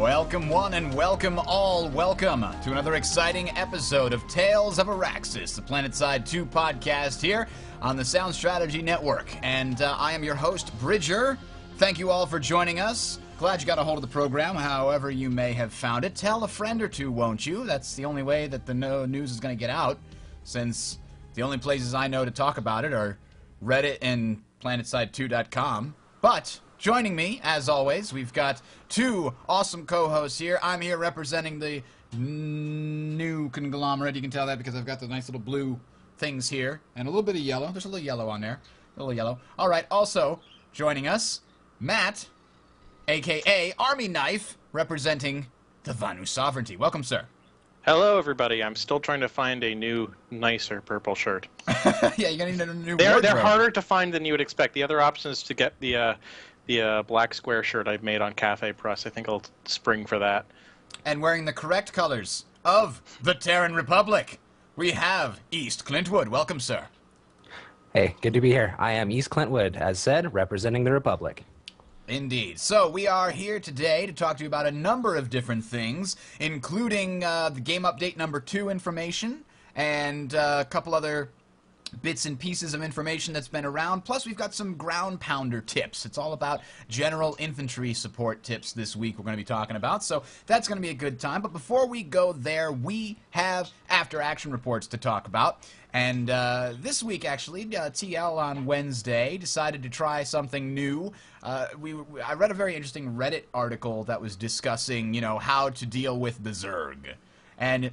Welcome one and welcome all. Welcome to another exciting episode of Tales of Auraxis, the PlanetSide 2 podcast here on the Sound Strategy Network. And I am your host, Bridger. Thank you all for joining us. Glad you got a hold of the program, however you may have found it. Tell a friend or two, won't you? That's the only way that the news is going to get out, since the only places I know to talk about it are Reddit and PlanetSide2.com. But joining me, as always, we've got two awesome co-hosts here. I'm here representing the new conglomerate. You can tell that because I've got the nice little blue things here and a little bit of yellow. There's a little yellow on there. A little yellow. All right, also joining us, Matt, a.k.a. Army Knife, representing the Vanu Sovereignty. Welcome, sir. Hello, everybody. I'm still trying to find a new, nicer purple shirt. Yeah, you're going to need a new wardrobe. They're harder to find than you would expect. The other option is to get the black square shirt I've made on Cafe Press. I think I'll spring for that. And wearing the correct colors of the Terran Republic, we have East Clintwood. Welcome, sir. Hey, good to be here. I am East Clintwood, as said, representing the Republic. Indeed. So we are here today to talk to you about a number of different things, including the game update number 2 information and a couple other bits and pieces of information that's been around. Plus, we've got some ground pounder tips. It's all about general infantry support tips this week we're going to be talking about. So that's going to be a good time. But before we go there, we have after-action reports to talk about. And this week, actually, TL on Wednesday decided to try something new. I read a very interesting Reddit article that was discussing, how to deal with the Zerg. And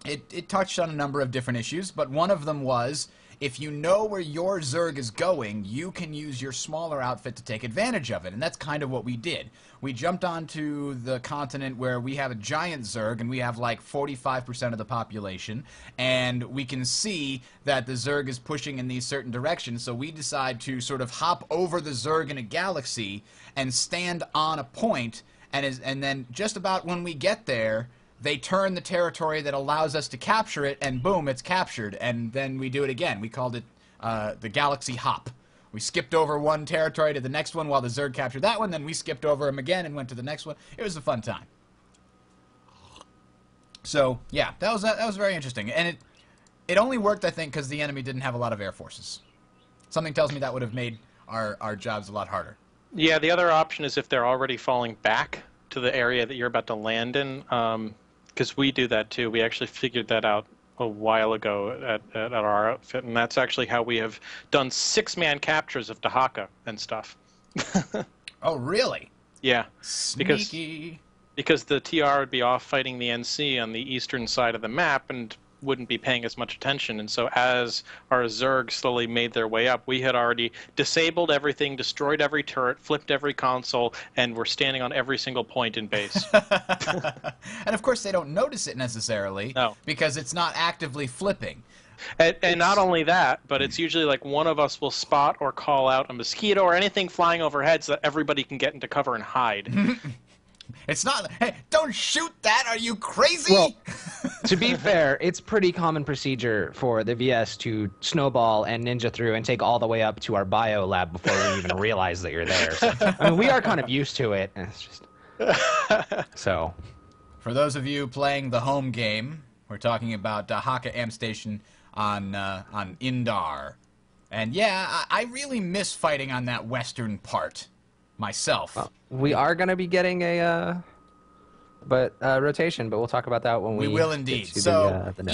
it touched on a number of different issues, but one of them was, if you know where your Zerg is going, you can use your smaller outfit to take advantage of it. And that's kind of what we did. We jumped onto the continent where we have a giant Zerg, and we have like 45% of the population, and we can see that the Zerg is pushing in these certain directions, so we decide to sort of hop over the Zerg in a galaxy and stand on a point, and then just about when we get there, they turn the territory that allows us to capture it, and boom, it's captured, and then we do it again. We called it the Galaxy Hop. We skipped over one territory to the next one while the Zerg captured that one, then we skipped over them again and went to the next one. It was a fun time. So, yeah, that was very interesting. And it only worked, I think, because the enemy didn't have a lot of air forces. Something tells me that would have made our jobs a lot harder. Yeah, the other option is if they're already falling back to the area that you're about to land in, because we do that too. We actually figured that out a while ago at our outfit, and that's actually how we have done 6-man captures of Dahaka and stuff. Oh, really? Yeah. Sneaky. Because the TR would be off fighting the NC on the eastern side of the map and wouldn't be paying as much attention, and so as our Zerg slowly made their way up, we had already disabled everything, destroyed every turret, flipped every console, and were standing on every single point in base. And of course they don't notice it necessarily, no, because it's not actively flipping. And not only that, but it's usually like one of us will spot or call out a mosquito or anything flying overhead so that everybody can get into cover and hide. It's not, hey, don't shoot that, are you crazy? Well, to be fair, it's pretty common procedure for the VS to snowball and ninja through and take all the way up to our bio lab before we even realize that you're there. So, I mean, we are kind of used to it. And it's just... So. For those of you playing the home game, we're talking about Dahaka Am Station on Indar. And yeah, I really miss fighting on that western part myself. We are going to be getting a rotation, but we'll talk about that when we will indeed. So the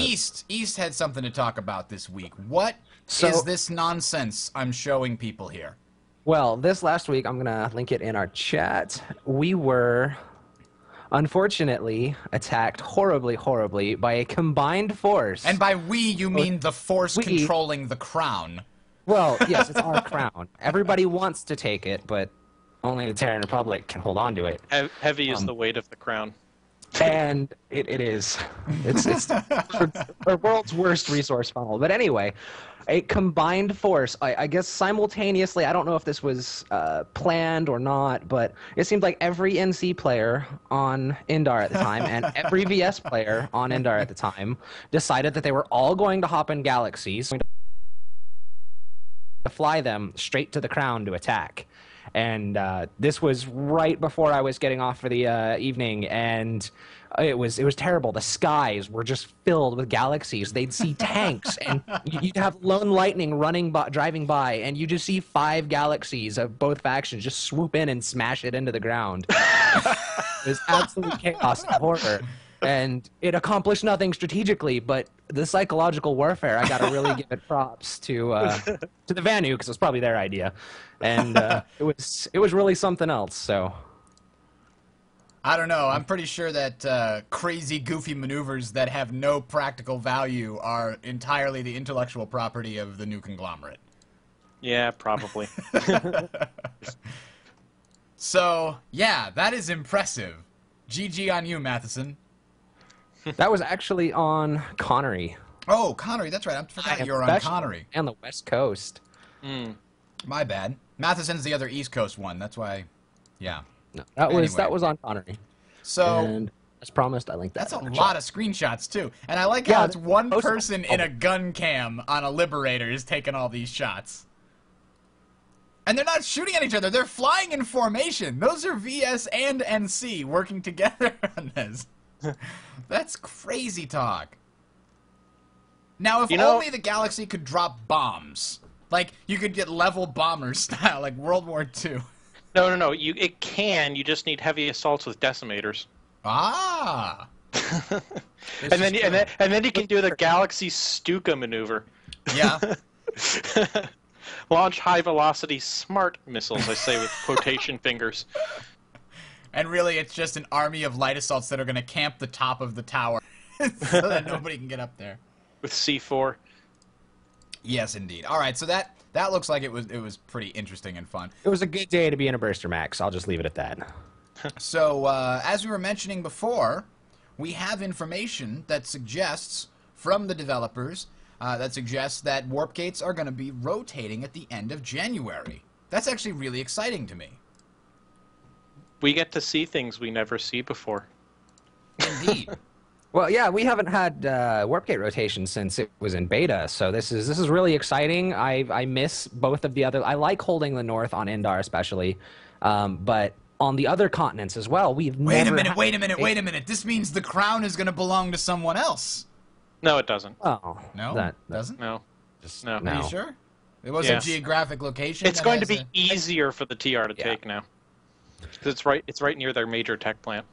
East had something to talk about this week. What is this nonsense I'm showing people here? Well, this last week, I'm going to link it in our chat. We were unfortunately attacked horribly by a combined force. And by we, you mean the force controlling the crown. Well, yes, it's our crown. Everybody wants to take it, but only the Terran Republic can hold on to it. Heavy is the weight of the crown. And it is. It's our world's worst resource funnel. But anyway, a combined force, I guess simultaneously, I don't know if this was planned or not, but it seemed like every NC player on Indar at the time and every VS player on Indar at the time decided that they were all going to hop in galaxies, to fly them straight to the crown to attack. And this was right before I was getting off for the evening, and it was terrible. The skies were just filled with galaxies. They'd see tanks, and you'd have lone lightning driving by, and you just see 5 galaxies of both factions just swoop in and smash it into the ground. It was absolute chaos and horror. And it accomplished nothing strategically, but the psychological warfare, I got to really give it props to the Vanu, because it was probably their idea, and it was really something else. So I don't know. I'm pretty sure that crazy, goofy maneuvers that have no practical value are entirely the intellectual property of the new conglomerate. Yeah, probably. So yeah, that is impressive. GG on you, Matheson. that was actually on Connery. Oh, Connery, that's right. I forgot you were on Connery. And the West Coast. My bad. Matheson's the other East Coast one. That's why, yeah. No, that was on Connery. So, and as promised, I linked that. that's a lot of screenshots, too. And I like how it's one person in a gun cam on a Liberator is taking all these shots. And they're not shooting at each other. They're flying in formation. Those are VS and NC working together on this. That's crazy talk. Now, if only the galaxy could drop bombs. Like, you could get level bomber style, like World War II. No. It can. You just need heavy assaults with decimators. Ah. and then you can do the Galaxy Stuka maneuver. Yeah. Launch high-velocity smart missiles, I say with quotation fingers. And really, it's just an army of light assaults that are going to camp the top of the tower so that nobody can get up there. With C4. Yes, indeed. All right, so that looks like it was pretty interesting and fun. It was a good day to be in a Burster Max. I'll just leave it at that. So, as we were mentioning before, we have information that suggests from the developers that suggests that warp gates are going to be rotating at the end of January. That's actually really exciting to me. We get to see things we never see before. Indeed. Well, yeah, we haven't had warp gate rotation since it was in beta, so this is really exciting. I miss both of the other. I like holding the North on Indar especially, but on the other continents as well, we've Wait a minute. This means the crown is going to belong to someone else. No, it doesn't. Oh, No, that doesn't. No. no. Are you sure? It was a geographic location. It's going to be easier for the TR to take now. Because it's right near their major tech plant.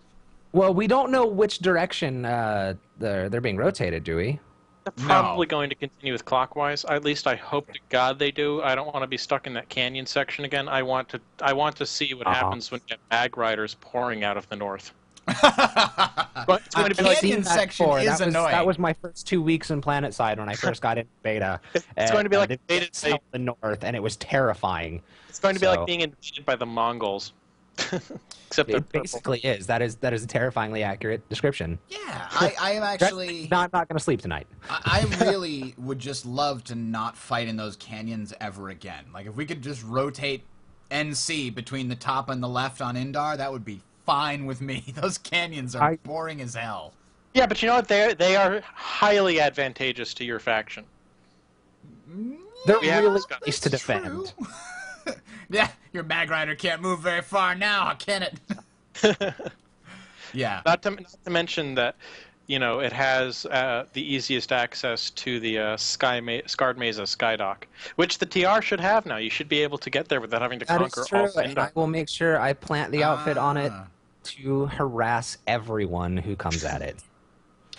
Well, we don't know which direction they're being rotated, do we? They're probably going to continue with clockwise. At least I hope to God they do. I don't want to be stuck in that canyon section again. I want to see what happens when you get mag riders pouring out of the north. But it's going to be canyon section is annoying. That was my first 2 weeks in PlanetSide when I first got into beta. It's going to be like invaded by the north, and it was terrifying. It's going to be like being invaded by the Mongols. Except it basically is. That is a terrifyingly accurate description. Yeah, I am actually not going to sleep tonight. I really would just love to not fight in those canyons ever again. Like if we could just rotate NC between the top and the left on Indar, that would be fine with me. Those canyons are boring as hell. Yeah, but you know what? They are highly advantageous to your faction. They're really nice to defend. Yeah, your mag rider can't move very far now, can it? Yeah. Not to mention that, you know, it has the easiest access to the Scarred Mesa Skydock, which the TR should have now. You should be able to get there without having to conquer all Sindar. I will make sure I plant the outfit on it to harass everyone who comes at it.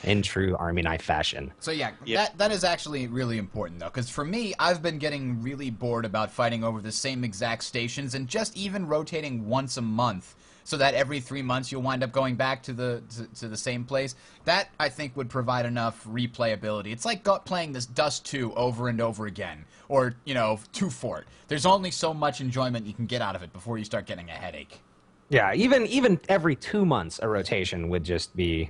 In true Army Knife fashion. So yeah, that is actually really important though, because for me, I've been getting really bored about fighting over the same exact stations and just even rotating once a month, so that every 3 months you'll wind up going back to the same place. That I think would provide enough replayability. It's like playing this Dust 2 over and over again, or you know, 2 Fort. There's only so much enjoyment you can get out of it before you start getting a headache. Yeah, even every 2 months a rotation would just be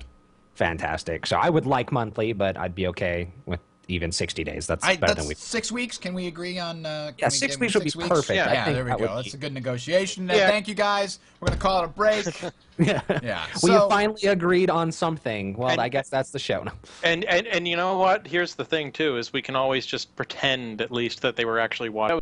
fantastic. So I would like monthly, but I'd be okay with even 60 days. That's better than 6 weeks. Can we agree on? Yeah, 6 weeks would be perfect. Yeah, I think there we go. That's a good negotiation. Yeah. Thank you guys. We're gonna call it a break. Yeah. We finally agreed on something. Well, I guess that's the show. And you know what? Here's the thing too: is we can always just pretend at least that they were actually watching.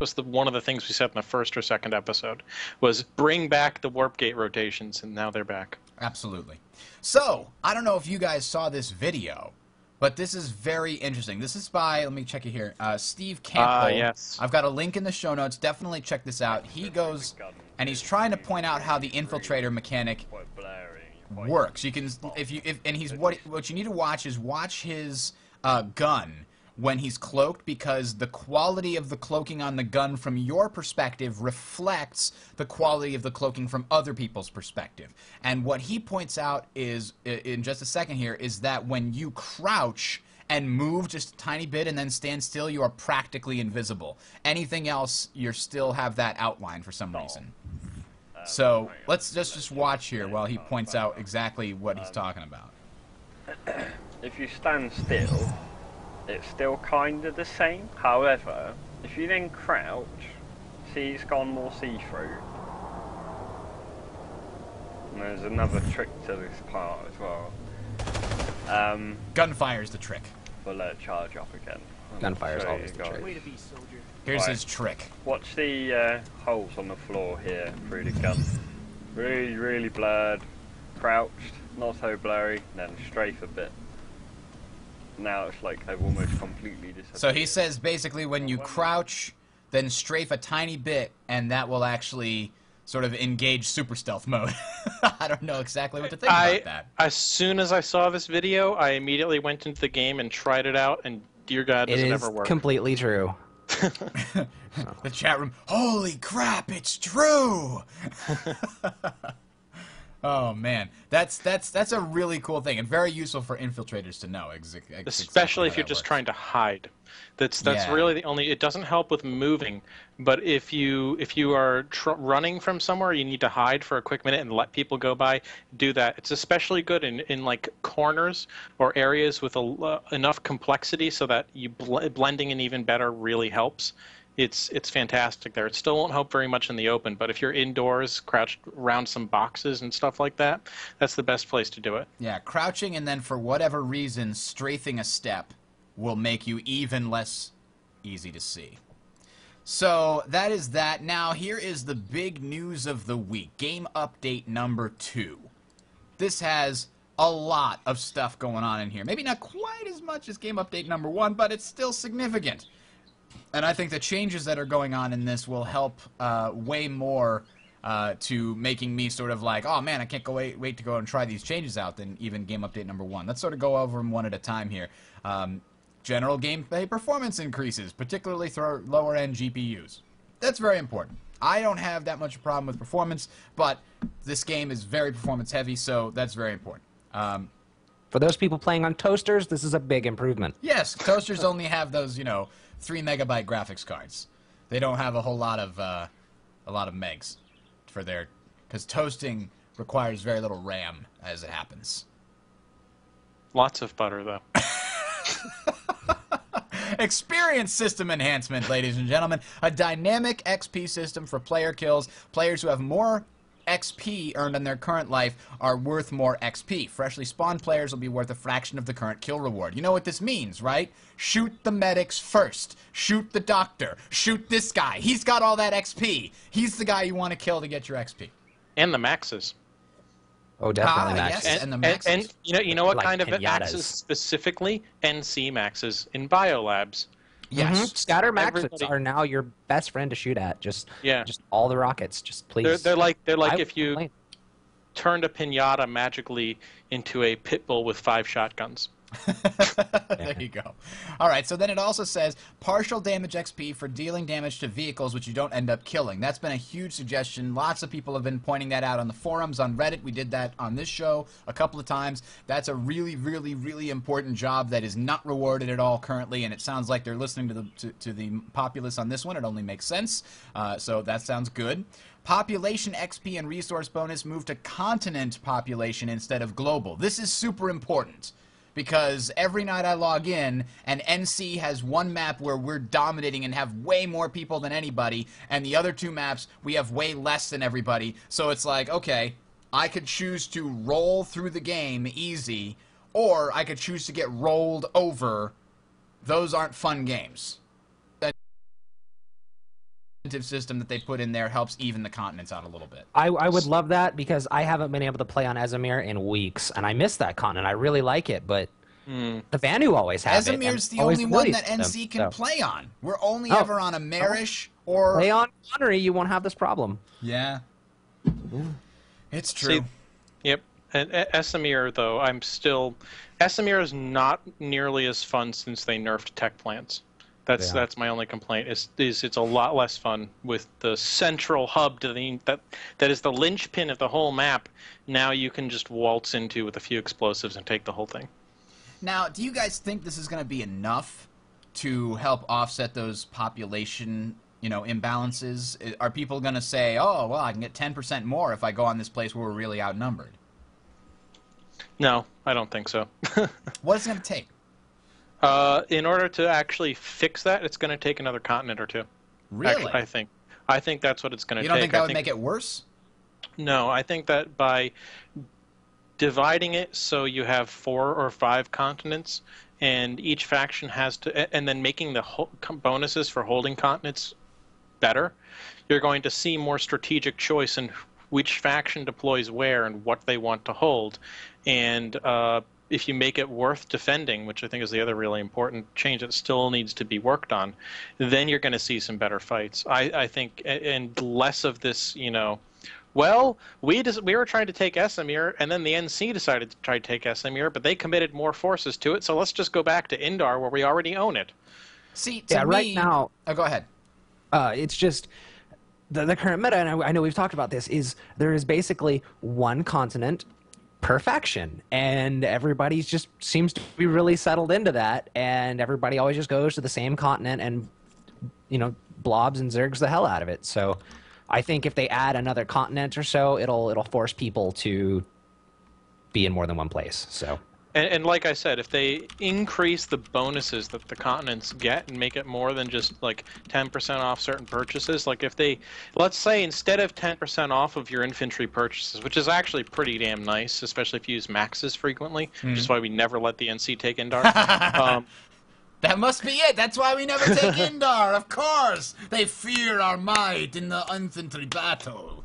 was one of the things we said in the first or second episode, was bring back the warp gate rotations, and now they're back. Absolutely. So, I don't know if you guys saw this video, but this is very interesting. This is by, let me check it here, Steve Campbell. Yes. I've got a link in the show notes. Definitely check this out. He goes, and he's trying to point out how the infiltrator mechanic works. You can, what you need to watch is his gun when he's cloaked, because the quality of the cloaking on the gun from your perspective reflects the quality of the cloaking from other people's perspective. And what he points out is, in just a second here, is that when you crouch and move just a tiny bit and then stand still, you are practically invisible. Anything else, you still have that outline for some reason. So let's just watch here while he points out exactly what he's talking about. If you stand still, it's still kind of the same. However, if you then crouch, see it's gone more see-through. And there's another trick to this part as well. Gunfire is the trick. We'll let it charge up again. Gunfire is always the trick. Here's his trick. Watch the holes on the floor here through the gun. Really, really blurred. Crouched, not so blurry, then strafe a bit. Now it's like they've almost completely disappeared. So he says basically when you crouch, then strafe a tiny bit, and that will actually sort of engage super stealth mode. I don't know exactly what to think about that. As soon as I saw this video, I immediately went into the game and tried it out, and dear God, does it ever work. It is completely true. The chat room, holy crap, it's true! Oh man, that's a really cool thing and very useful for infiltrators to know. Especially if you're just trying to hide. That's really the only. It doesn't help with moving, but if you are running from somewhere, you need to hide for a quick minute and let people go by. Do that. It's especially good in like corners or areas with enough complexity so that you blending in even better really helps. It's fantastic there. It still won't help very much in the open, but if you're indoors, crouched around some boxes and stuff like that, that's the best place to do it. Yeah, crouching and then for whatever reason, strafing a step will make you even less easy to see. So that is that. Now here is the big news of the week. Game update number 2. This has a lot of stuff going on in here. Maybe not quite as much as game update number 1, but it's still significant. And I think the changes that are going on in this will help way more to making me sort of like, oh man, I can't wait to go and try these changes out than even game update number 1. Let's sort of go over them one at a time here. General gameplay performance increases, particularly for lower-end GPUs. That's very important. I don't have that much problem with performance, but this game is very performance-heavy, so that's very important. For those people playing on toasters, this is a big improvement. Yes, toasters only have those, 3 megabyte graphics cards. They don't have a whole lot of megs for their, because toasting requires very little RAM as it happens. Lots of butter though. Experience system enhancement, ladies and gentlemen. A dynamic XP system for player kills. Players who have more XP earned in their current life are worth more XP. Freshly spawned players will be worth a fraction of the current kill reward. You know what this means, right? Shoot the medics first. Shoot the doctor. Shoot this guy. He's got all that XP. He's the guy you want to kill to get your XP. And the maxes. Oh, definitely maxes. Yes, and the maxes. And you know what Like kind of pinatas. maxes specifically? NC maxes in biolabs. Yes. Scatter maxes Everybody- are now your best friend to shoot at. Just Yeah. just all the rockets. Just please. They're like I if you complain. turned a pinata magically into a pit bull with 5 shotguns. There you go. All right, so then it also says partial damage XP for dealing damage to vehicles which you don't end up killing. That's been a huge suggestion. Lots of people have been pointing that out on the forums, on Reddit. We did that on this show a couple of times. That's a really, really, really important job that is not rewarded at all currently, and it sounds like they're listening to the populace on this one. It only makes sense. So that sounds good. Population XP and resource bonus move to continent population instead of global. This is super important, because every night I log in, and NC has one map where we're dominating and have way more people than anybody, and the other 2 maps, we have way less than everybody. So it's like, okay, I could choose to roll through the game easy, or I could choose to get rolled over. Those aren't fun games. system that they put in there helps even the continents out a little bit. I would love that because I haven't been able to play on Esamir in weeks, and I miss that continent. I really like it, but the Vanu always have it. Esamir's the only one that NC can play on. We're only ever on a Marish or... Play on Connery, you won't have this problem. Yeah. It's true. See, yep. And Esamir, though, Esamir is not nearly as fun since they nerfed tech plants. That's my only complaint. It's a lot less fun with the central hub that is the linchpin of the whole map. Now you can just waltz into with a few explosives and take the whole thing. Now, do you guys think this is going to be enough to help offset those population, imbalances? Are people going to say, "Oh, well, I can get 10% more if I go on this place where we're really outnumbered"? No, I don't think so. What is it going to take? In order to actually fix that, it's going to take another continent or two. Really? Actually, I think that's what it's going to take. You don't think that would make it worse? No, I think that by dividing it so you have 4 or 5 continents, and each faction has to, and then making the bonuses for holding continents better, you're going to see more strategic choice in which faction deploys where and what they want to hold. And if you make it worth defending, which I think is the other really important change that still needs to be worked on, then you're going to see some better fights. I think, and less of this, well, we were trying to take Esamir, and then the NC decided to try to take Esamir, but they committed more forces to it, so let's just go back to Indar where we already own it. See, to me, right now... Oh, go ahead. It's just... The current meta, and I know we've talked about this, is there is basically one continent per faction, and everybody just seems to be really settled into that, and everybody always just goes to the same continent and, blobs and zergs the hell out of it. So I think if they add another continent or so, it'll force people to be in more than one place. So. And like I said, if they increase the bonuses that the continents get and make it more than just like 10% off certain purchases, like if they, let's say instead of 10% off of your infantry purchases, which is actually pretty damn nice, especially if you use maxes frequently, which is why we never let the NC take Indar. That must be it. That's why we never take Indar, of course. They fear our might in the infantry battle.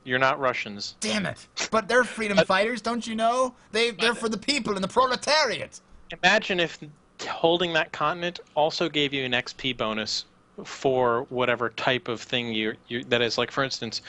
You're not Russians. Damn it. But they're freedom fighters, don't you know? They're for the people and the proletariat. Imagine if holding that continent also gave you an XP bonus for whatever type of thing you that is, like, for instance,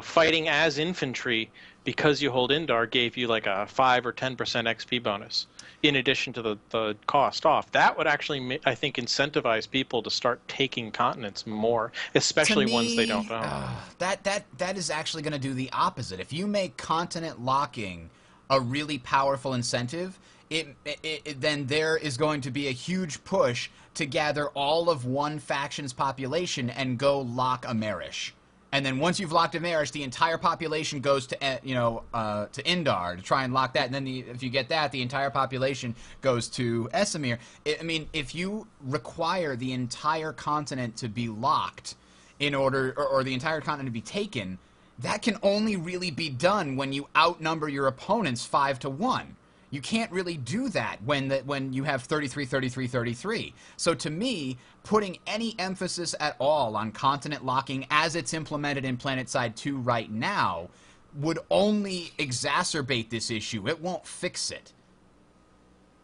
fighting as infantry because you hold Indar gave you like a 5 or 10% XP bonus in addition to the cost off. That would actually, I think, incentivize people to start taking continents more, especially ones they don't own. That is actually going to do the opposite. If you make continent locking a really powerful incentive, then there is going to be a huge push to gather all of one faction's population and go lock a Marish. And then once you've locked a Marish, the entire population goes to to Indar to try and lock that. And then if you get that, the entire population goes to Esamir. I mean, if you require the entire continent to be locked in order, or the entire continent to be taken, that can only really be done when you outnumber your opponents 5-1. You can't really do that when you have 33, 33, 33. So to me, putting any emphasis at all on continent locking as it's implemented in PlanetSide 2 right now would only exacerbate this issue. It won't fix it.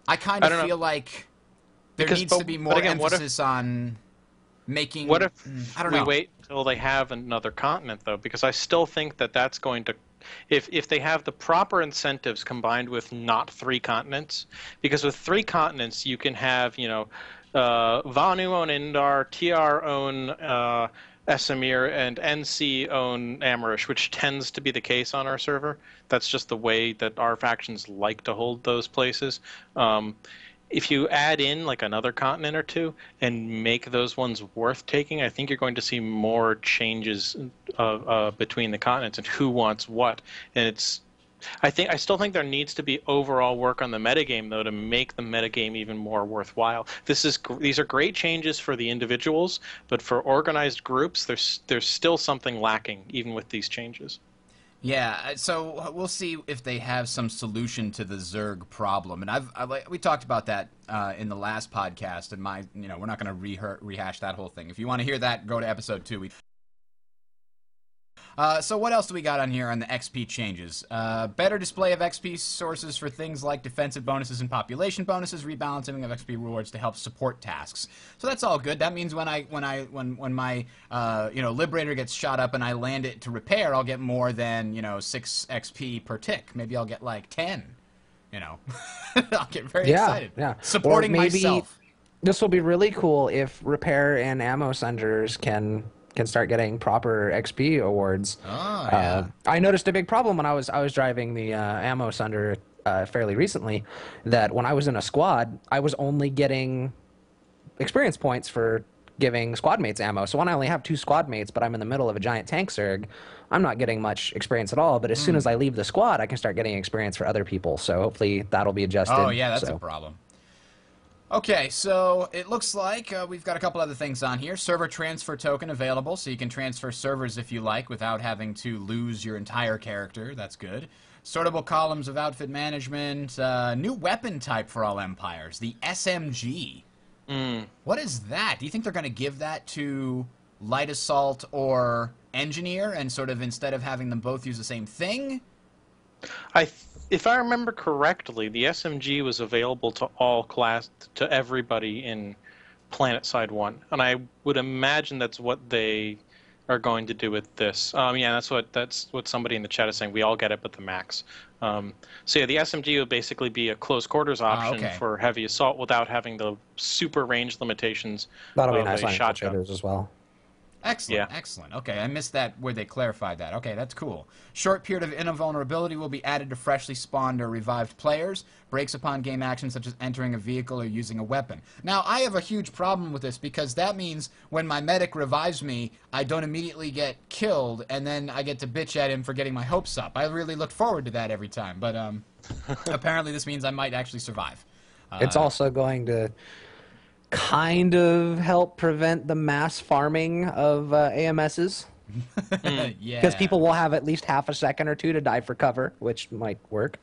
I kind of feel like there needs to be more emphasis on making... What if I don't know. we wait until they have another continent, though? Because I still think that's going to... If they have the proper incentives combined with not 3 continents, because with 3 continents you can have, Vanu own Indar, TR own Esamir, and NC own Amarish, which tends to be the case on our server. That's just the way that our factions like to hold those places. If you add in like another continent or two and make those ones worth taking, I think you're going to see more changes between the continents and who wants what. And I still think there needs to be overall work on the metagame, though, to make the metagame even more worthwhile. These are great changes for the individuals, but for organized groups, there's still something lacking even with these changes. Yeah, so we'll see if they have some solution to the Zerg problem, and we talked about that in the last podcast, and we're not going to rehash that whole thing. If you want to hear that, go to episode 2. So what else do we got on here on the XP changes? Better display of XP sources for things like defensive bonuses and population bonuses, rebalancing of XP rewards to help support tasks. So that's all good. That means when my Liberator gets shot up and I land it to repair, I'll get more than 6 XP per tick. Maybe I'll get like 10. I'll get very excited. Yeah. Supporting myself. This will be really cool if repair and ammo senders can start getting proper XP awards. Oh, yeah. I noticed a big problem when I was driving the ammo sender fairly recently, that when I was in a squad, I was only getting experience points for giving squad mates ammo. So when I only have 2 squad mates, but I'm in the middle of a giant tank Zerg, I'm not getting much experience at all. But as soon as I leave the squad, I can start getting experience for other people. So hopefully that'll be adjusted. Oh, yeah, that's a problem. Okay, so it looks like we've got a couple other things on here. Server transfer token available, so you can transfer servers if you like without having to lose your entire character. That's good. Sortable columns of outfit management. New weapon type for all empires, the SMG. What is that? Do you think they're going to give that to light assault or engineer, and sort of instead of having them both use the same thing? If I remember correctly, the SMG was available to everybody in PlanetSide 1, and I would imagine that's what they are going to do with this. Yeah, that's what somebody in the chat is saying. We all get it, but the max. So yeah, the SMG would basically be a close quarters option for heavy assault without having the super range limitations. That'll be of nice a on shotgun infiltrators as well. Excellent, excellent. Okay, I missed that where they clarified that. Okay, that's cool. Short period of invulnerability will be added to freshly spawned or revived players. Breaks upon game actions such as entering a vehicle or using a weapon. Now, I have a huge problem with this because that means when my medic revives me, I don't immediately get killed, and then I get to bitch at him for getting my hopes up. I really look forward to that every time, but apparently this means I might actually survive. It's also going to kind of help prevent the mass farming of AMSs. Yeah. Because people will have at least half a second or 2 to dive for cover, which might work.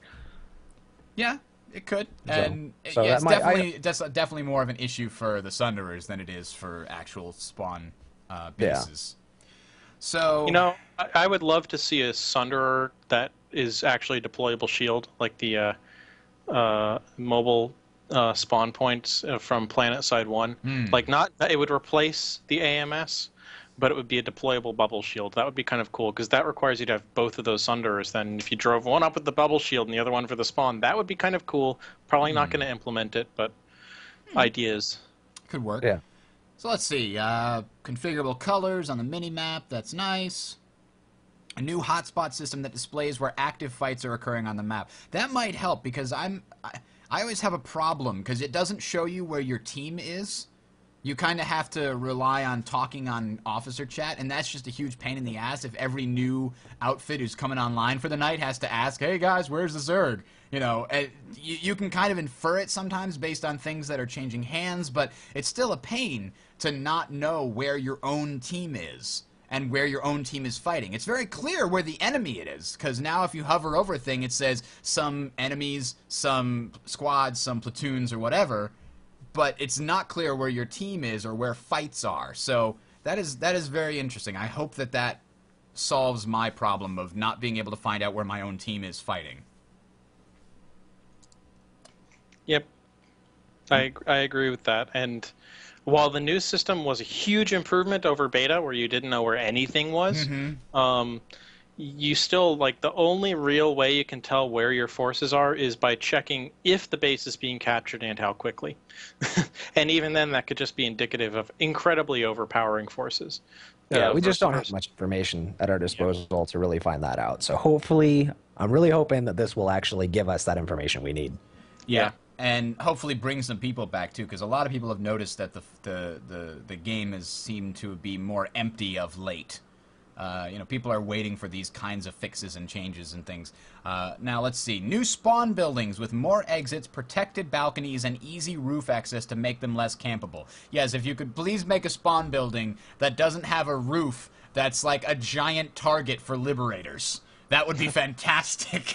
Yeah, it could. And so yeah, that it's definitely more of an issue for the Sunderers than it is for actual spawn bases. So I would love to see a Sunderer that is actually a deployable shield, like the mobile spawn points from PlanetSide 1. Like, it would replace the AMS, but it would be a deployable bubble shield. That would be kind of cool, because that requires you to have both of those Sunderers. Then if you drove one up with the bubble shield and the other one for the spawn, that would be kind of cool. Probably not going to implement it, but ideas. Could work. Yeah. So let's see. Configurable colors on the mini-map. That's nice. A new hotspot system that displays where active fights are occurring on the map. That might help, because I always have a problem, because it doesn't show you where your team is. You kind of have to rely on talking on officer chat, and that's just a huge pain in the ass if every new outfit who's coming online for the night has to ask, hey guys, where's the Zerg? You can kind of infer it sometimes based on things that are changing hands, but it's still a pain to not know where your own team is and where your own team is fighting. It's very clear where the enemy it is, because now if you hover over a thing, it says some enemies, some squads, some platoons, or whatever, but it's not clear where your team is or where fights are. So that is very interesting. I hope that solves my problem of not being able to find out where my own team is fighting. Yep, I agree with that. And while the new system was a huge improvement over beta, where you didn't know where anything was, you still, the only real way you can tell where your forces are is by checking if the base is being captured and how quickly. And even then, that could just be indicative of incredibly overpowering forces. Yeah, we just don't have much information at our disposal to really find that out. So hopefully, I'm really hoping that this will actually give us that information we need. Yeah. And hopefully bring some people back too, because a lot of people have noticed that the game has seemed to be more empty of late. People are waiting for these kinds of fixes and changes and things. Now let's see, new spawn buildings with more exits, protected balconies, and easy roof access to make them less campable. Yes, if you could please make a spawn building that doesn't have a roof that's like a giant target for liberators. That would be fantastic.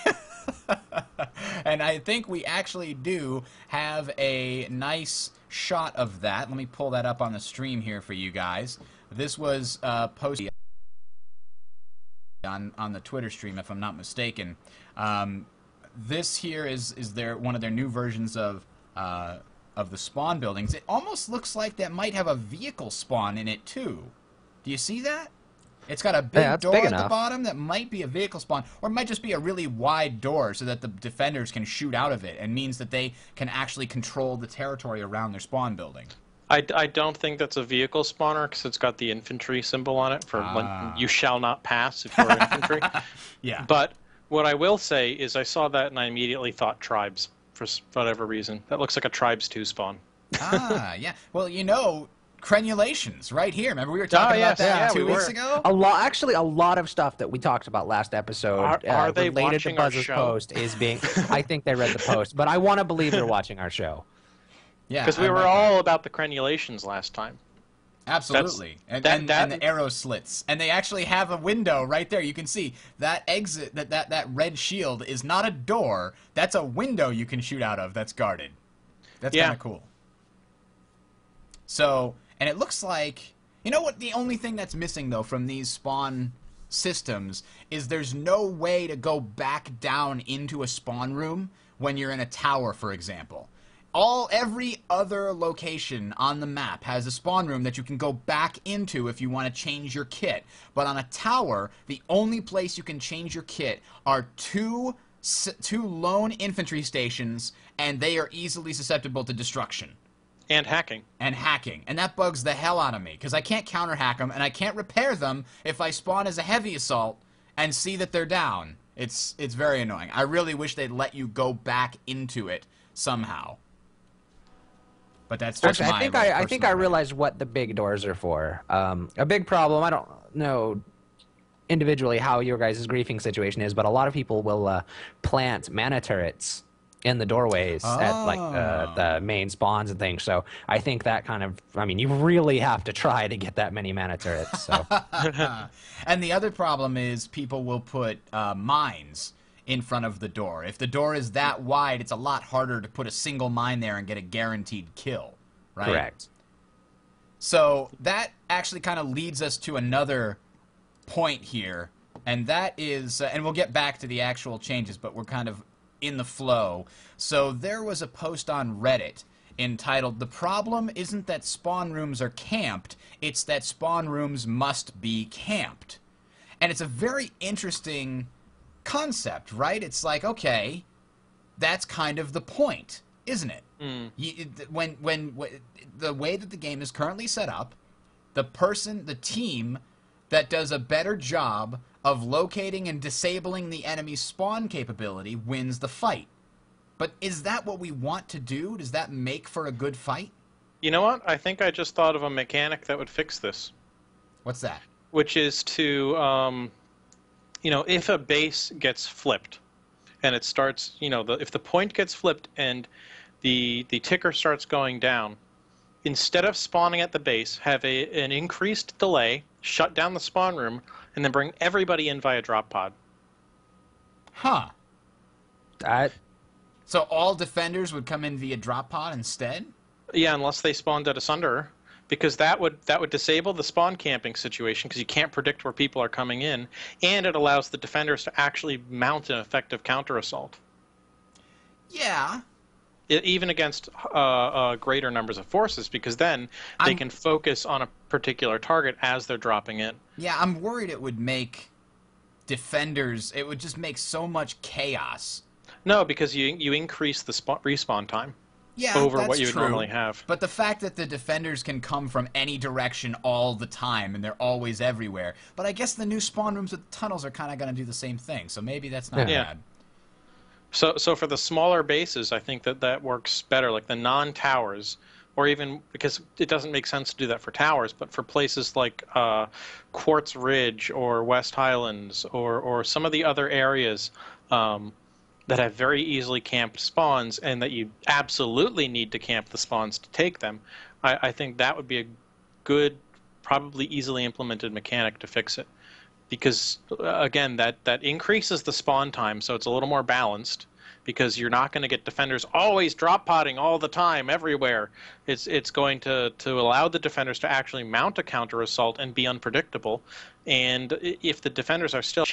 And I think we actually do have a nice shot of that. Let me pull that up on the stream here for you guys. This was posted on the Twitter stream, if I'm not mistaken. This here is one of their new versions of the spawn buildings. It almost looks like that might have a vehicle spawn in it too. Do you see that? It's got a big door at the bottom that might be a vehicle spawn, or it might just be a really wide door so that the defenders can shoot out of it, and means that they can actually control the territory around their spawn building. I don't think that's a vehicle spawner because it's got the infantry symbol on it for when you shall not pass if you're infantry. Yeah. But what I will say is I saw that and I immediately thought tribes for whatever reason. That looks like a tribes 2 spawn. Yeah. Well, you know, crenulations right here. Remember we were talking about that 2 weeks ago? Actually, a lot of stuff that we talked about last episode are they related to watching our Buzz's show? post is being. I think they read the post, but I want to believe they're watching our show. Yeah, because we were all about the crenulations last time. Absolutely. And the arrow slits. And they actually have a window right there. You can see that exit, that red shield is not a door. That's a window you can shoot out of that's guarded. That's kind of cool. So, and it looks like, you know what, the only thing that's missing, though, from these spawn systems is there's no way to go back down into a spawn room when you're in a tower, for example. Every other location on the map has a spawn room that you can go back into if you want to change your kit. But on a tower, the only place you can change your kit are two lone infantry stations, and they are easily susceptible to destruction. And hacking. And that bugs the hell out of me, because I can't counter-hack them, and I can't repair them if I spawn as a heavy assault and see that they're down. It's very annoying. I really wish they'd let you go back into it somehow. But that's just I think I realized what the big doors are for. A big problem, I don't know individually how your guys' griefing situation is, but a lot of people will plant mana turrets in the doorways at the main spawns and things. So I think that you really have to try to get that many mana turrets. So. And the other problem is people will put mines in front of the door. If the door is that wide, it's a lot harder to put a single mine there and get a guaranteed kill, right? Correct. So that actually kind of leads us to another point here, and that is, and we'll get back to the actual changes, but we're kind of in the flow. So there was a post on Reddit entitled, "The problem isn't that spawn rooms are camped, it's that spawn rooms must be camped." And it's a very interesting concept, right? It's like, okay, that's kind of the point, isn't it? When the way that the game is currently set up, the team that does a better job of locating and disabling the enemy's spawn capability wins the fight. But is that what we want to do? Does that make for a good fight? You know what? I think I just thought of a mechanic that would fix this. What's that? Which is to, if a base gets flipped, and it starts, if the point gets flipped and the ticker starts going down, instead of spawning at the base, have an increased delay, shut down the spawn room, and then bring everybody in via drop pod. Huh. So all defenders would come in via drop pod instead? Yeah, unless they spawned at a Sunderer. Because that would disable the spawn camping situation, because you can't predict where people are coming in, and it allows the defenders to actually mount an effective counter-assault. Yeah. Even against greater numbers of forces, because then they can focus on a particular target as they're dropping in. Yeah, I'm worried it would make defenders, it would just make so much chaos. No, because you increase the respawn time. Yeah, over that's what you would true. normally have. But the fact that the defenders can come from any direction all the time, and they're always everywhere. But I guess the new spawn rooms with tunnels are kind of going to do the same thing, so maybe that's not bad. So for the smaller bases, I think that works better, like the non-towers, or even, because it doesn't make sense to do that for towers, but for places like Quartz Ridge or West Highlands or some of the other areas that have very easily camped spawns and that you absolutely need to camp the spawns to take them, I think that would be a good, probably easily implemented mechanic to fix it. because again, that increases the spawn time, so it's a little more balanced. Because you're not going to get defenders always drop potting all the time everywhere. It's going to allow the defenders to actually mount a counter assault and be unpredictable. And if the defenders are still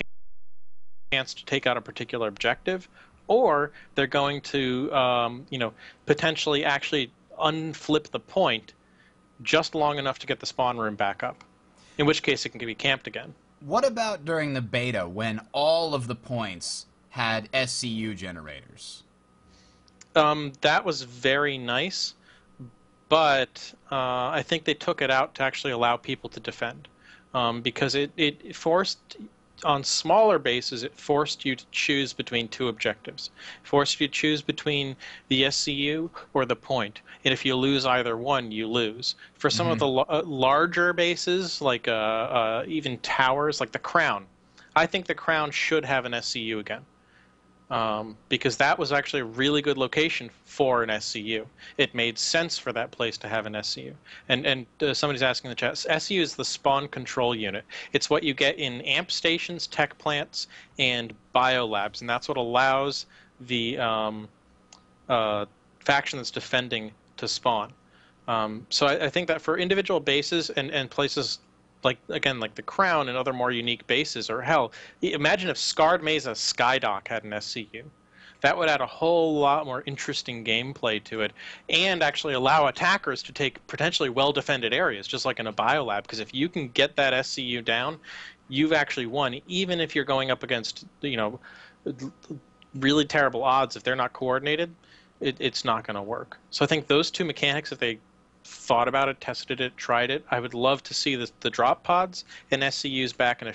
chance to take out a particular objective, or they're going to potentially actually unflip the point just long enough to get the spawn room back up. In which case it can be camped again. What about during the beta when all of the points had SCU generators? That was very nice, but I think they took it out to actually allow people to defend, because it forced, on smaller bases, it forced you to choose between two objectives. It forced you to choose between the SCU or the point, and if you lose either one, you lose. For some of the larger bases, like even towers, like the Crown, I think the Crown should have an SCU again. Because that was actually a really good location for an SCU. It made sense for that place to have an SCU. And somebody's asking in the chat, SCU is the spawn control unit. It's what you get in amp stations, tech plants, and biolabs, and that's what allows the faction that's defending to spawn. So I think that for individual bases and places like the Crown and other more unique bases, or hell, imagine if Scarred Mesa Skydock had an SCU. That would add a whole lot more interesting gameplay to it, and actually allow attackers to take potentially well-defended areas, just like in a biolab, because if you can get that SCU down, you've actually won, even if you're going up against, really terrible odds. If they're not coordinated, it's not going to work. So I think those two mechanics, if they thought about it, tested it, tried it, I would love to see the drop pods and SCUs back in a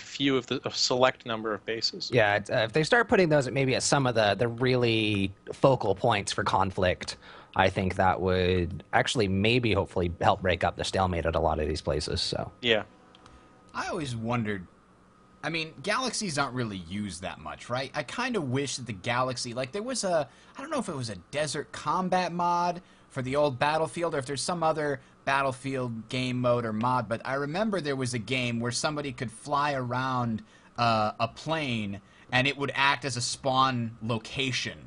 select number of bases. Yeah, if they start putting those maybe at some of the really focal points for conflict, I think that would actually maybe hopefully help break up the stalemate at a lot of these places. So yeah, I always wondered, I mean, galaxies aren't really used that much, right? I kind of wish that the galaxy, like there was I don't know if it was a desert combat mod for the old Battlefield, or if there's some other Battlefield game mode or mod, but I remember there was a game where somebody could fly around a plane and it would act as a spawn location,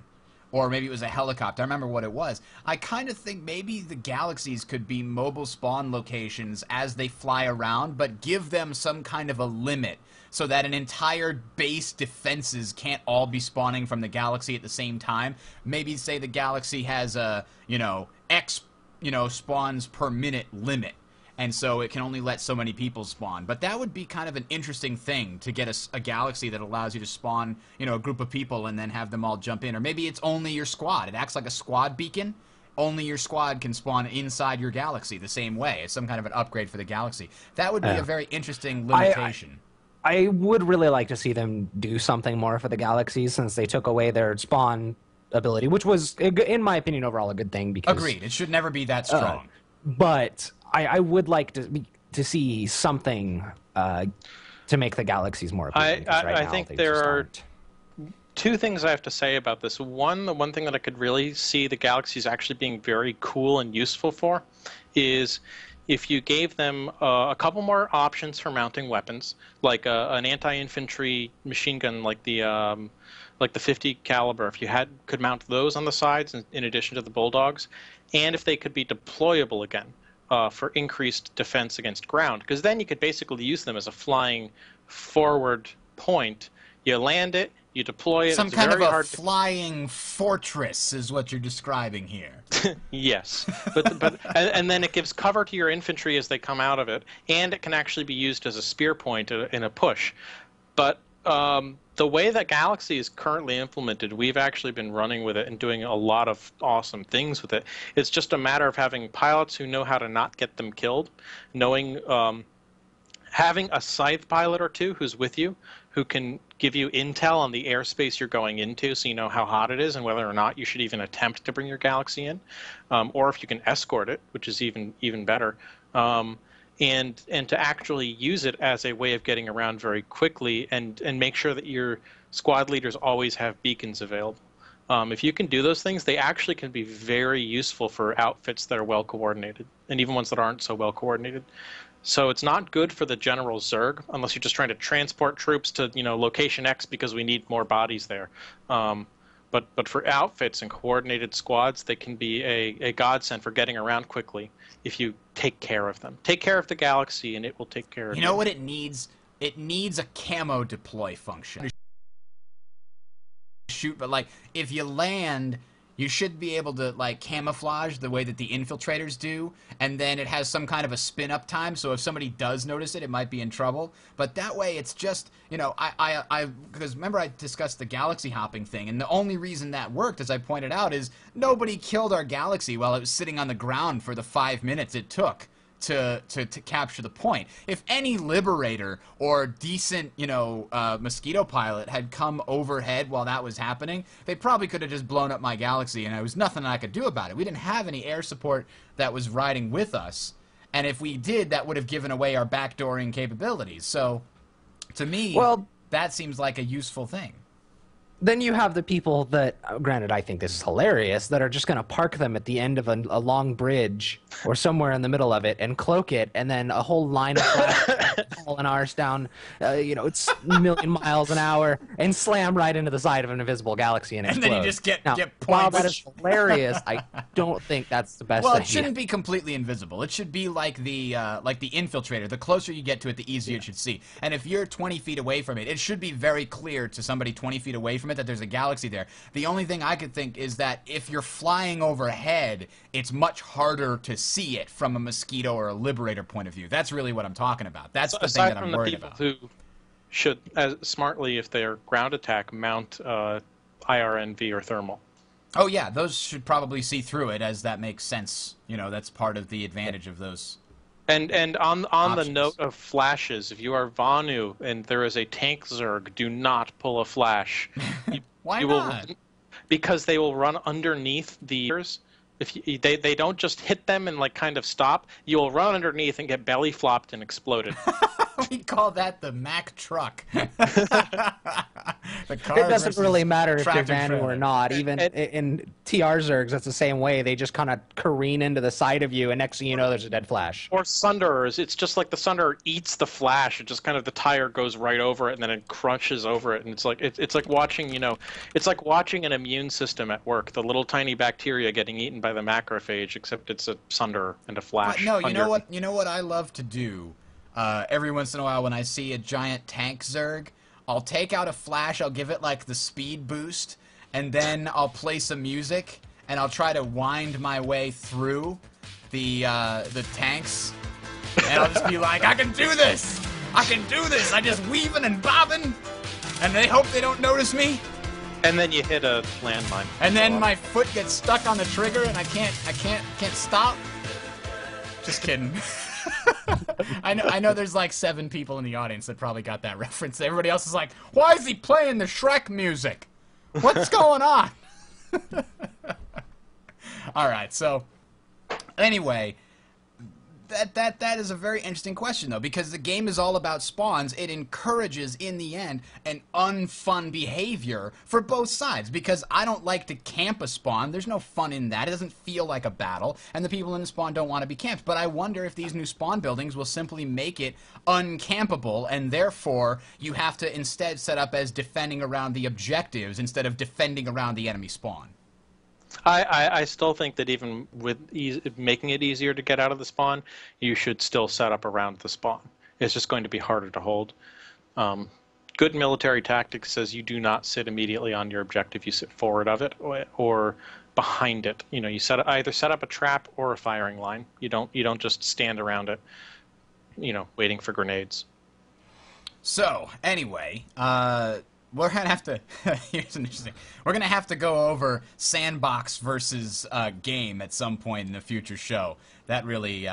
or maybe it was a helicopter. I remember what it was. I kind of think maybe the galaxies could be mobile spawn locations as they fly around, but give them some kind of a limit so that an entire base defenses can't all be spawning from the galaxy at the same time. Maybe say the galaxy has a, X, spawns per minute limit, and so it can only let so many people spawn. But that would be kind of an interesting thing, to get a galaxy that allows you to spawn, a group of people and then have them all jump in. Or maybe it's only your squad. It acts like a squad beacon. Only your squad can spawn inside your galaxy the same way. It's some kind of an upgrade for the galaxy. That would be a very interesting limitation. I would really like to see them do something more for the galaxies, since they took away their spawn ability, which was, in my opinion, overall a good thing. Because agreed, it should never be that strong. But I would like to see something to make the galaxies more appealing. I think there are two things I have to say about this. One, the one thing that I could really see the galaxies actually being very cool and useful for is if you gave them a couple more options for mounting weapons, like an anti-infantry machine gun, like the 50 caliber. If you could mount those on the sides in addition to the bulldogs, and if they could be deployable again for increased defense against ground, because then you could basically use them as a flying forward point. You land it, you deploy it. Some it's kind very of a hard flying fortress is what you're describing here. Yes, but and then it gives cover to your infantry as they come out of it, and it can actually be used as a spear point in a push. But the way that Galaxy is currently implemented, we've actually been running with it and doing a lot of awesome things with it. It's just a matter of having pilots who know how to not get them killed, having a scythe pilot or two who's with you, who can give you intel on the airspace you're going into, so you know how hot it is and whether or not you should even attempt to bring your Galaxy in, or if you can escort it, which is even better. And to actually use it as a way of getting around very quickly, and make sure that your squad leaders always have beacons available. If you can do those things, they actually can be very useful for outfits that are well coordinated, and even ones that aren't so well coordinated. So it's not good for the general Zerg unless you're just trying to transport troops to, location X because we need more bodies there. But for outfits and coordinated squads, they can be a godsend for getting around quickly if you take care of them. Take care of the galaxy, and it will take care of you. You know what it needs? It needs a camo deploy function. Shoot, but like if you land, you should be able to like camouflage the way that the infiltrators do, and then it has some kind of a spin up time, so if somebody does notice it, it might be in trouble. But that way it's just, I because remember I discussed the galaxy hopping thing, and the only reason that worked, as I pointed out, is nobody killed our galaxy while it was sitting on the ground for the 5 minutes it took to capture the point. If any liberator or decent, mosquito pilot had come overhead while that was happening, they probably could have just blown up my galaxy, and there was nothing I could do about it. We didn't have any air support that was riding with us, and if we did, that would have given away our backdooring capabilities. So, to me, Well, that seems like a useful thing. then you have the people that, granted, I think this is hilarious, that are just going to park them at the end of a long bridge or somewhere in the middle of it and cloak it, and then a whole line of flash hauling ours down, it's a million miles an hour, and slam right into the side of an invisible galaxy and explode. And then you just get points. While that is hilarious, I don't think that's the best Well, idea. it shouldn't be completely invisible. It should be like the infiltrator. The closer you get to it, the easier it should see. And if you're 20 feet away from it, it should be very clear to somebody 20 feet away from it that there's a galaxy there. The only thing I could think is that if you're flying overhead, it's much harder to see it from a mosquito or a liberator point of view. That's really what I'm talking about. That's the thing that I'm worried about. Aside from the people who should, smartly, if they're ground attack, mount IRNV or thermal. Oh yeah, those should probably see through it, as that makes sense. That's part of the advantage of those. And on options. the note of flashes, if you are Vanu and there is a tank Zerg, do not pull a flash. Why not? Because they will run underneath the ears. If they don't just hit them and kind of stop, you will run underneath and get belly flopped and exploded. We call that the Mack truck. The car It doesn't really matter if you're tractor Vanu or trailer. not. Even in TR Zergs, that's the same way. They just kind of careen into the side of you, and next thing you know, there's a dead flash. Or Sunderers, it's just like the Sunderer eats the flash. It just kind of, the tire goes right over it and then it crunches over it, and it's like watching it's like watching an immune system at work. The little tiny bacteria getting eaten by the macrophage, except it's a Sunderer and a flash. No, you know what? You know what I love to do. Every once in a while, when I see a giant tank Zerg, I'll take out a flash. I'll give it the speed boost, and then I'll play some music, and I'll try to wind my way through the tanks, and I'll just be like, I can do this! I can do this! I just weaving and bobbing, and they hope they don't notice me. And then you hit a landmine. And then my foot gets stuck on the trigger, and I can't stop. Just kidding. I know there's 7 people in the audience that probably got that reference. Everybody else is like, why is he playing the Shrek music? What's going on? All right, so anyway, that is a very interesting question, though, because the game is all about spawns. It encourages, in the end, an unfun behavior for both sides, because I don't like to camp a spawn. There's no fun in that. It doesn't feel like a battle, and the people in the spawn don't want to be camped. But I wonder if these new spawn buildings will simply make it uncampable, and therefore you have to instead set up as defending around the objectives instead of defending around the enemy spawn. I still think that even with making it easier to get out of the spawn, you should still set up around the spawn. It's just going to be harder to hold. Good military tactics says you do not sit immediately on your objective. You sit forward of it or behind it. You either set up a trap or a firing line. You don't just stand around it, waiting for grenades. So anyway, we're gonna have to. Here's an interesting. We're gonna have to go over sandbox versus game at some point in a future show. That really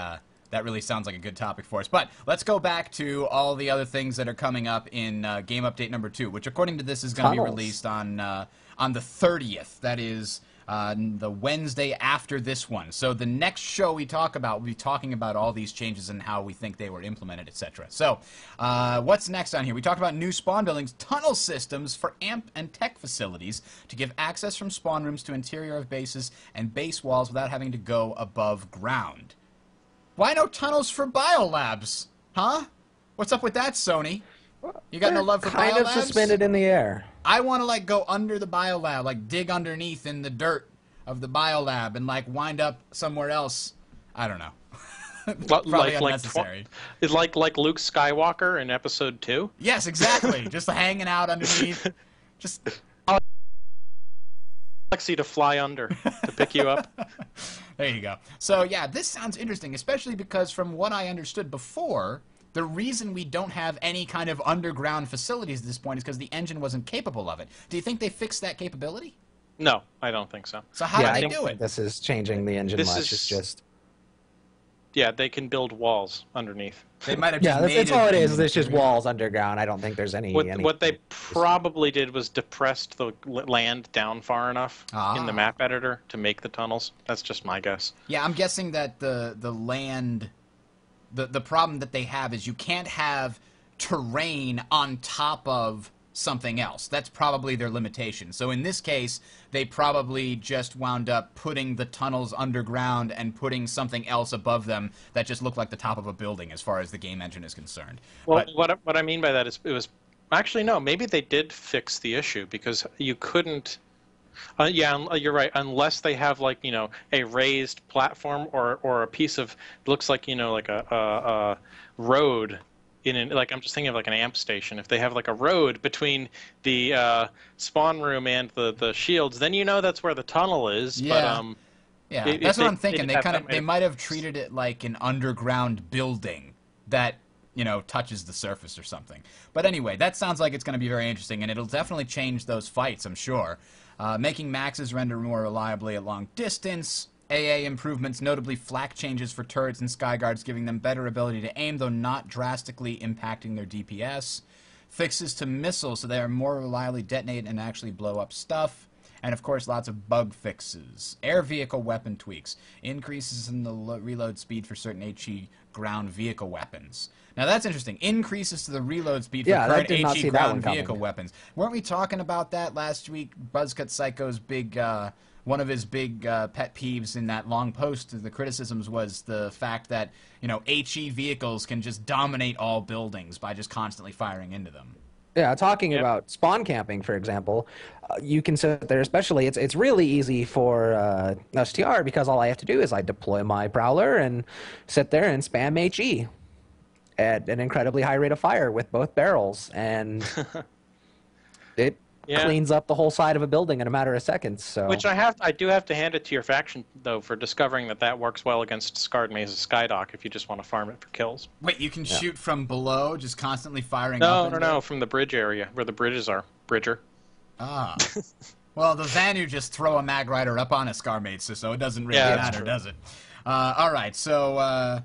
sounds like a good topic for us. But let's go back to all the other things that are coming up in game update number 2, which according to this is going to be released on the 30th. That is the Wednesday after this one. So the next show we talk about, we'll be talking about all these changes and how we think they were implemented, etc. So what's next on here? We talked about new spawn buildings, tunnel systems for amp and tech facilities to give access from spawn rooms to interior of bases and base walls without having to go above ground. Why no tunnels for biolabs? Huh? What's up with that, Sony? You got no love for kind biolabs? of suspended in the air. I want to, like, go under the biolab, like, dig underneath in the dirt of the biolab and, like, wind up somewhere else. I don't know. Probably unnecessary. It's like Luke Skywalker in Episode 2? Yes, exactly. Just hanging out underneath. Just... Galaxy to fly under to pick you up. There you go. So, yeah, this sounds interesting, especially because from what I understood before, the reason we don't have any kind of underground facilities at this point is because the engine wasn't capable of it. Do you think they fixed that capability? No, I don't think so. So how do they do it? This is changing the engine much. It's just... Yeah, they can build walls underneath. They might have just made that's all it is. It's just walls underground. I don't think there's any... What they probably did was depressed the land down far enough in the map editor to make the tunnels. That's just my guess. Yeah, I'm guessing that the land... The problem that they have is you can't have terrain on top of something else. That's probably their limitation. So in this case, they probably just wound up putting the tunnels underground and putting something else above them that just looked like the top of a building as far as the game engine is concerned. Well, what I mean by that is it was... Actually, no, maybe they did fix the issue because you couldn't... yeah, you're right. Unless they have, like, you know, a raised platform or a piece of... looks like, you know, like a road... like I'm just thinking of like an amp station. If they have like a road between the spawn room and the shields, then you know that's where the tunnel is. Yeah, but, yeah, that's what I'm thinking. They might have treated it like an underground building that, you know, touches the surface or something. But anyway, that sounds like it's going to be very interesting, and it'll definitely change those fights, I'm sure. Making maxes render more reliably at long distance. AA improvements, notably flak changes for turrets and skyguards, giving them better ability to aim, though not drastically impacting their DPS. Fixes to missiles, so they are more reliably detonate and actually blow up stuff. And, of course, lots of bug fixes. Air vehicle weapon tweaks. Increases in the reload speed for certain HE ground vehicle weapons. Now, that's interesting. Increases to the reload speed for current HE ground vehicle weapons. Weren't we talking about that last week? Buzzcut Psycho's big... one of his big pet peeves in that long post of the criticisms was the fact that, you know, HE vehicles can just dominate all buildings by just constantly firing into them. Yeah, talking about spawn camping, for example, you can sit there, especially, it's really easy for STR because all I have to do is I deploy my Prowler and sit there and spam HE at an incredibly high rate of fire with both barrels, and it... cleans up the whole side of a building in a matter of seconds. So, which I do have to hand it to your faction though for discovering that works well against Scarred Maze's Skydock if you just want to farm it for kills. Wait, you can shoot from below, just constantly firing? No, from the bridge area where the bridges are. Bridger. Ah. Well, the Vanu just throw a Mag Rider up on a Scarmate, so it doesn't really matter, does it? All right, so.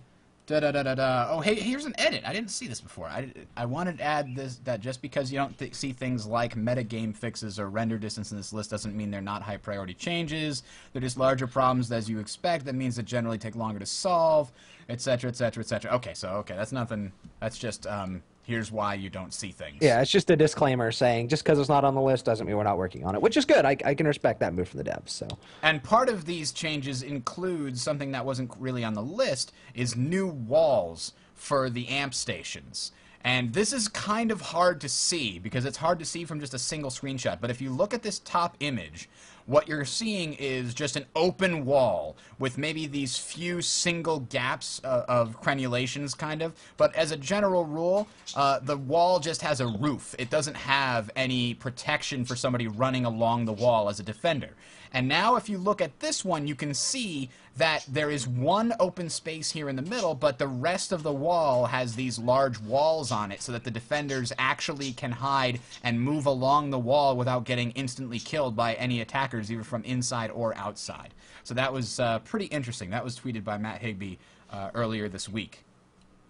Oh, hey, here's an edit. I didn't see this before. I wanted to add that just because you don't see things like metagame fixes or render distance in this list doesn't mean they're not high priority changes. They're just larger problems as you expect. That means they generally take longer to solve, etc., etc., etc. Okay, that's nothing. That's just here's why you don't see things. Yeah, it's just a disclaimer saying just because it's not on the list doesn't mean we're not working on it, which is good. I can respect that move from the devs. So. And part of these changes includes something that wasn't really on the list, is new walls for the amp stations. And this is kind of hard to see because it's hard to see from just a single screenshot. But if you look at this top image, what you're seeing is just an open wall with maybe these few single gaps of crenulations, kind of. But as a general rule, the wall just has a roof. It doesn't have any protection for somebody running along the wall as a defender. And now if you look at this one, you can see that there is one open space here in the middle, but the rest of the wall has these large walls on it so that the defenders actually can hide and move along the wall without getting instantly killed by any attackers, either from inside or outside. So that was pretty interesting. That was tweeted by Matt Higbee earlier this week.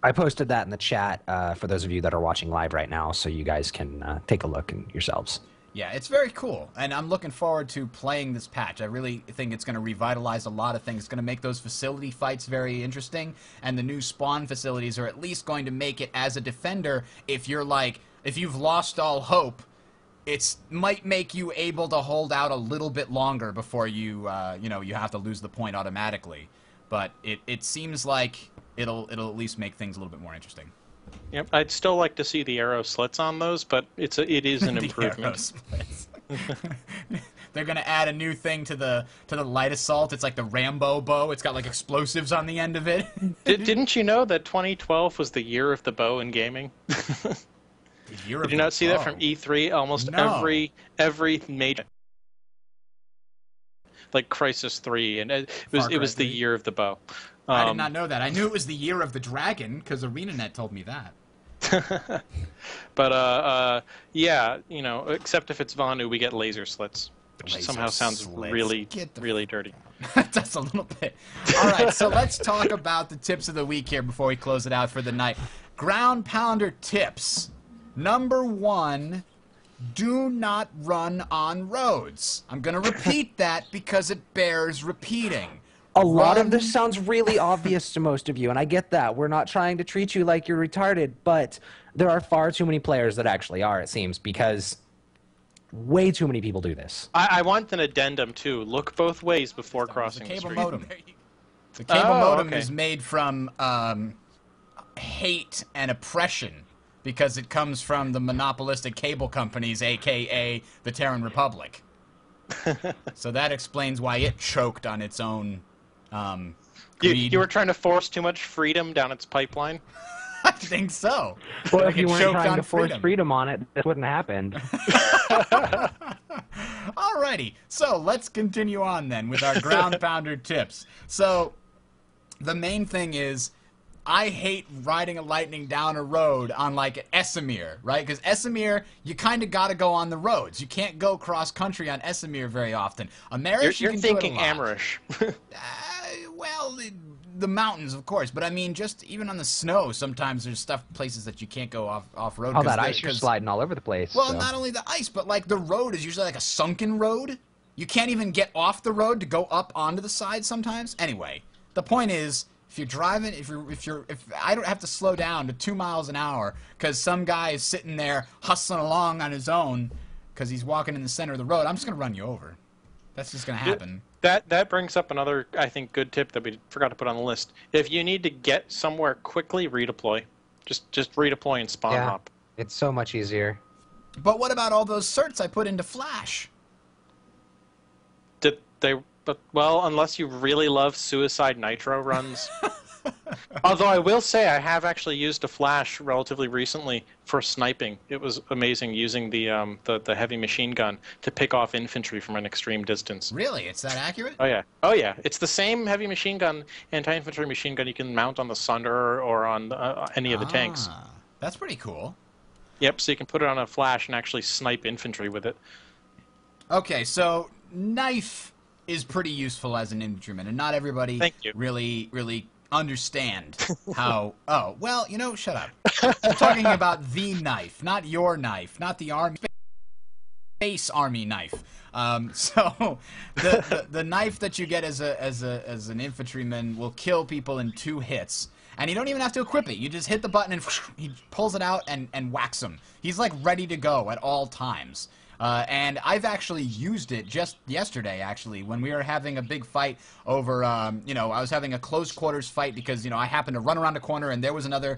I posted that in the chat for those of you that are watching live right now, so you guys can take a look yourselves. Yeah, it's very cool, and I'm looking forward to playing this patch. I really think it's going to revitalize a lot of things. It's going to make those facility fights very interesting, and the new spawn facilities are at least going to make it, as a defender, if you've lost all hope, it might make you able to hold out a little bit longer before you have to lose the point automatically. But it seems like it'll at least make things a little bit more interesting. Yep, I'd still like to see the arrow slits on those, but it is an The arrow improvement. splits. They're gonna add a new thing to the light assault. It's like the Rambo bow. It's got like explosives on the end of it. Didn't you know that 2012 was the year of the bow in gaming? Did you not see that from E3? Almost No. every major, like Crisis 3, and it was Far Cry the 3? year of the bow. I did not know that. I knew it was the year of the dragon because ArenaNet told me that. But yeah, you know, except if it's Vanu, we get laser slits, which Laser somehow sounds slits. really, Get the really dirty. Just a little bit. All right, so let's talk about the tips of the week here before we close it out for the night. Ground pounder tips. Number 1, do not run on roads. I'm going to repeat that because it bears repeating. A lot of Run- this sounds really obvious to most of you, and I get that. We're not trying to treat you like you're retarded, but there are far too many players that actually are, it seems, because way too many people do this. I want an addendum too. Look both ways before It's a crossing the cable street. modem. The cable Oh, modem okay. is made from hate and oppression because it comes from the monopolistic cable companies, a.k.a. the Terran Republic. So that explains why it choked on its own greed. You were trying to force too much freedom down its pipeline. I think so. Well, Like if you it weren't choked trying on to force freedom. freedom on it, this wouldn't happen. Alrighty, so let's continue on then with our ground pounder tips. So, the main thing is, I hate riding a Lightning down a road on like Esamir, right? Because Esamir, you kind of got to go on the roads. You can't go cross country on Esamir very often. Amerish, You're you can thinking do it a lot. Amarish. Well, the mountains, of course, but I mean, just even on the snow, sometimes there's places that you can't go off road. All that ice, you're sliding all over the place. Well, so. not only the ice, but like the road is usually like a sunken road. You can't even get off the road to go up onto the side sometimes. Anyway, the point is, if you're driving, if I don't have to slow down to 2 miles an hour because some guy is sitting there hustling along on his own because he's walking in the center of the road, I'm just gonna run you over. That's just gonna happen. That brings up another, I think, good tip that we forgot to put on the list. If you need to get somewhere quickly, redeploy. Just redeploy and spawn Yeah, hop. it's so much easier. But what about all those certs I put into Flash? Well, unless you really love Suicide Nitro runs. Although I will say I have actually used a flash relatively recently for sniping. It was amazing using the heavy machine gun to pick off infantry from an extreme distance. Really? It's that accurate? Oh yeah. It's the same heavy machine gun, anti-infantry machine gun you can mount on the Sunder or on any of the tanks. Ah, that's pretty cool. Yep. So you can put it on a flash and actually snipe infantry with it. Okay, so knife is pretty useful as an infantryman, and not everybody Thank you. really understand how. Oh, well, shut up. I'm talking about the knife, not your knife, not the army space army knife. So the knife that you get as an infantryman will kill people in 2 hits. And you don't even have to equip it. You just hit the button and he pulls it out and whacks him. He's like ready to go at all times. And I've actually used it just yesterday, actually, when we were having a big fight over, I was having a close quarters fight because, I happened to run around a corner and there was another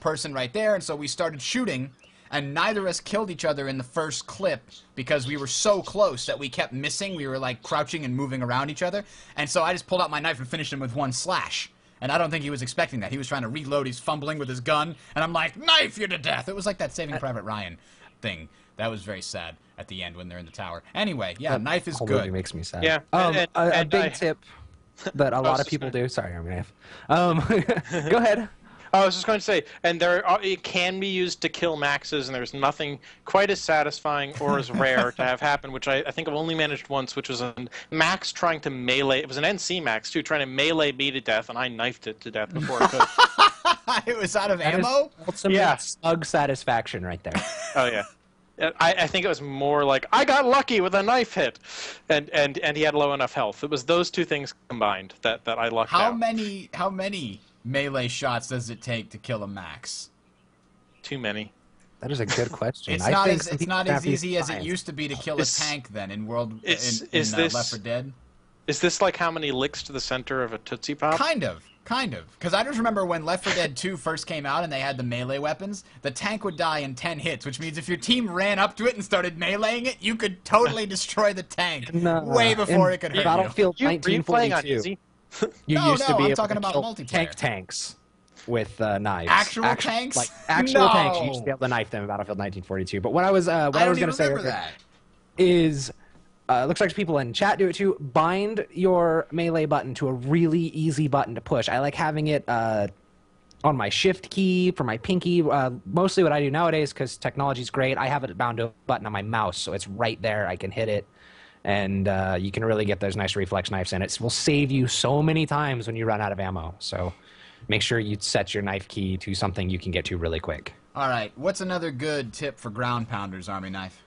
person right there. And so we started shooting, and neither of us killed each other in the first clip because we were so close that we kept missing. We were like crouching and moving around each other. And so I just pulled out my knife and finished him with 1 slash. And I don't think he was expecting that. He was trying to reload. He's fumbling with his gun. And I'm like, knife you to death. It was like that Saving Private Ryan thing. That was very sad at the end when they're in the tower. Anyway, yeah, knife is Whole good. movie makes me sad. Yeah, A big I- tip that a lot of just people gonna- do. Sorry, I'm gonna. Go ahead. I was just going to say, and it can be used to kill maxes, and there's nothing quite as satisfying or as rare to have happen, which I think I've only managed once, which was a max trying to melee. It was an NC max too, trying to melee me to death, and I knifed it to death before it could. It was out of That is ammo? ultimate Yeah. slug satisfaction right there. Oh yeah. I think it was more like I got lucky with a knife hit, and he had low enough health. It was those 2 things combined that I lucked How out. many melee shots does it take to kill a max? Too many. That is a good question. It's I not think as some it's people not have as these easy as it signs. used to be to kill a tank then in is Left this- 4 Dead. Is this like how many licks to the center of a Tootsie Pop? Kind of. Kind of. Because I just remember when Left 4 Dead 2 first came out and they had the melee weapons, the tank would die in 10 hits, which means if your team ran up to it and started meleeing it, you could totally destroy the tank way before it could hurt you. Battlefield Were you playing on 1942. easy? You No, used to no, be I'm able talking to about kill multiplayer. tanks with knives. Actual tanks? Like actual tanks, you No. used to be able to knife them in Battlefield 1942. But what I was I going don't to say remember earlier that. is, looks like people in chat do it too. Bind your melee button to a really easy button to push. I like having it on my shift key for my pinky. Mostly what I do nowadays, because technology's great, I have it bound to a button on my mouse, so it's right there. I can hit it, and you can really get those nice reflex knives in. It will save you so many times when you run out of ammo. So make sure you set your knife key to something you can get to really quick. All right, what's another good tip for ground pounders, Army Knife?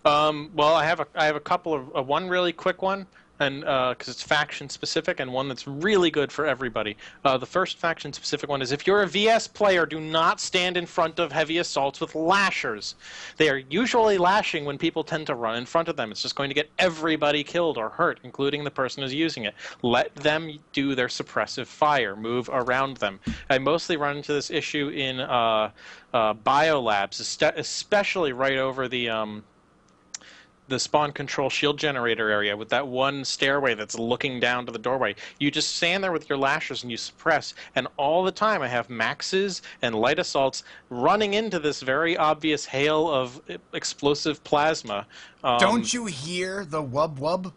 Well, I have a couple of one really quick one, and because it's faction specific, and one that's really good for everybody. The first faction specific one is if you're a VS player, do not stand in front of heavy assaults with lashers. They are usually lashing when people tend to run in front of them. It's just going to get everybody killed or hurt, including the person who's using it. Let them do their suppressive fire. Move around them. I mostly run into this issue in biolabs, especially right over the spawn control shield generator area with that one stairway that's looking down to the doorway. You just stand there with your lashers and you suppress, and all the time I have maxes and light assaults running into this very obvious hail of explosive plasma. Don't you hear the wub wub?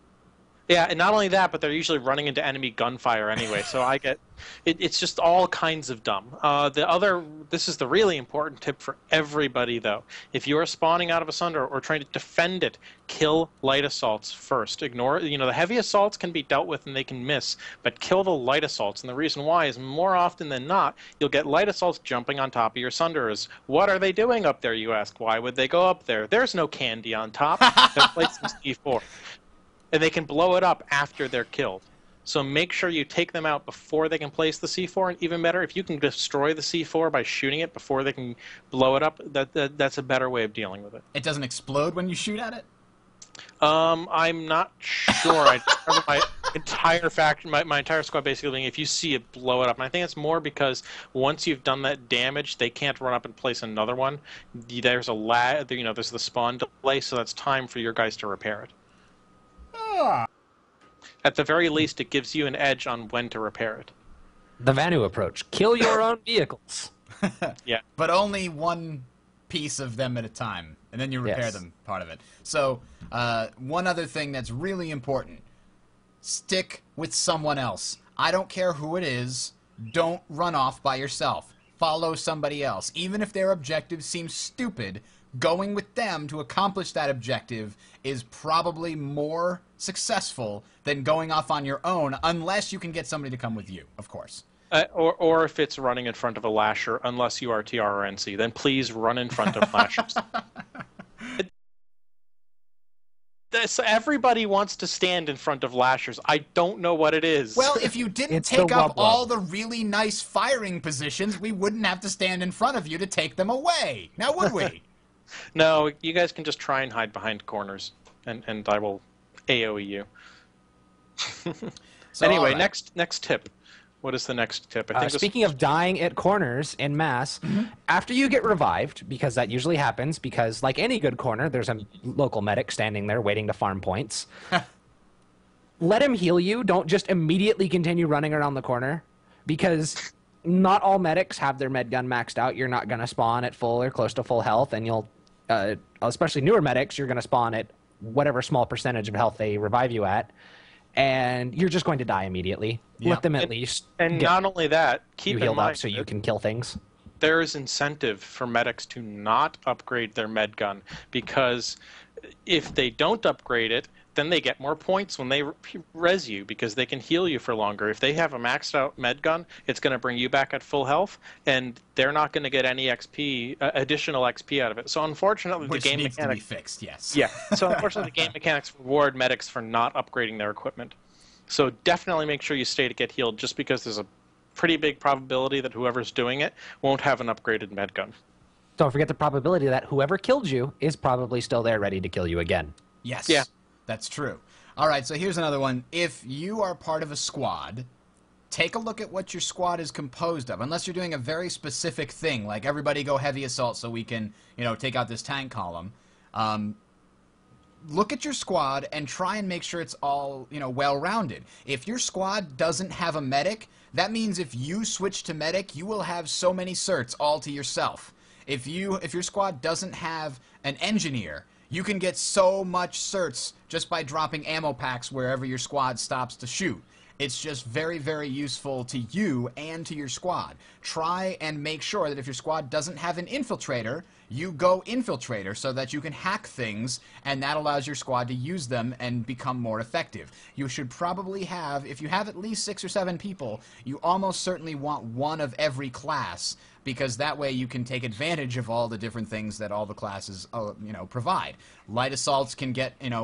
Yeah, and not only that, but they're usually running into enemy gunfire anyway, so I get... It's just all kinds of dumb. This is the really important tip for everybody, though. If you are spawning out of a sunder or trying to defend it, kill light assaults first. Ignore, the heavy assaults can be dealt with and they can miss, but kill the light assaults. And the reason why is more often than not, you'll get light assaults jumping on top of your sunders. What are they doing up there, you ask? Why would they go up there? There's no candy on top. They're placing C4. And they can blow it up after they're killed. So make sure you take them out before they can place the C4, and even better, if you can destroy the C4 by shooting it before they can blow it up, that's a better way of dealing with it. It doesn't explode when you shoot at it? I'm not sure. I remember my entire faction, my entire squad basically being, if you see it, blow it up. And I think it's more because once you've done that damage, they can't run up and place another one. There's a lag, there's the spawn delay, so that's time for your guys to repair it. At the very least, it gives you an edge on when to repair it. The Vanu approach. Kill your own vehicles. Yeah. But only one piece of them at a time, and then you repair them, part of it. So, one other thing that's really important. Stick with someone else. I don't care who it is. Don't run off by yourself. Follow somebody else. Even if their objective seems stupid, going with them to accomplish that objective is probably more successful than going off on your own, unless you can get somebody to come with you, of course. Or if it's running in front of a lasher, unless you are TR or NC, then please run in front of lashers. Everybody wants to stand in front of lashers. I don't know what it is. Well, if you didn't take up all the really nice firing positions, we wouldn't have to stand in front of you to take them away. Now, would we? No, you guys can just try and hide behind corners, and I will AoE you. So, anyway, right. next tip. What is the next tip? I think Speaking of dying at corners en masse, after you get revived, because that usually happens, because like any good corner, there's a local medic standing there waiting to farm points. Let him heal you. Don't just immediately continue running around the corner, because not all medics have their med gun maxed out. You're not going to spawn at full or close to full health, and you'll, especially newer medics, you're going to spawn at whatever small percentage of health they revive you at, and you're just going to die immediately. Yep. Let them at least and not only that, keep you in healed mind up so you can kill things. there is incentive for medics to not upgrade their med gun, because if they don't upgrade it, then they get more points when they res you, because they can heal you for longer. If they have a maxed out med gun, it's going to bring you back at full health, and they're not going to get any XP, additional XP out of it. So unfortunately, Which the game needs mechanics to be fixed, yes. Yeah. So unfortunately, the game mechanics reward medics for not upgrading their equipment. So definitely make sure you stay to get healed, just because there's a pretty big probability that whoever's doing it won't have an upgraded med gun. Don't forget the probability that whoever killed you is probably still there ready to kill you again. Yes. Yeah. That's true. All right, so here's another one. If you are part of a squad, take a look at what your squad is composed of. Unless you're doing a very specific thing, like everybody go heavy assault so we can, take out this tank column. Look at your squad and try and make sure it's all, well-rounded. If your squad doesn't have a medic, that means if you switch to medic, you will have so many certs all to yourself. If your squad doesn't have an engineer, you can get so much certs just by dropping ammo packs wherever your squad stops to shoot. It's just very, very useful to you and to your squad. Try and make sure that if your squad doesn't have an infiltrator, you go infiltrator so that you can hack things, and that allows your squad to use them and become more effective. You should probably have, if you have at least 6 or 7 people, you almost certainly want one of every class, because that way you can take advantage of all the different things that all the classes, provide. Light assaults can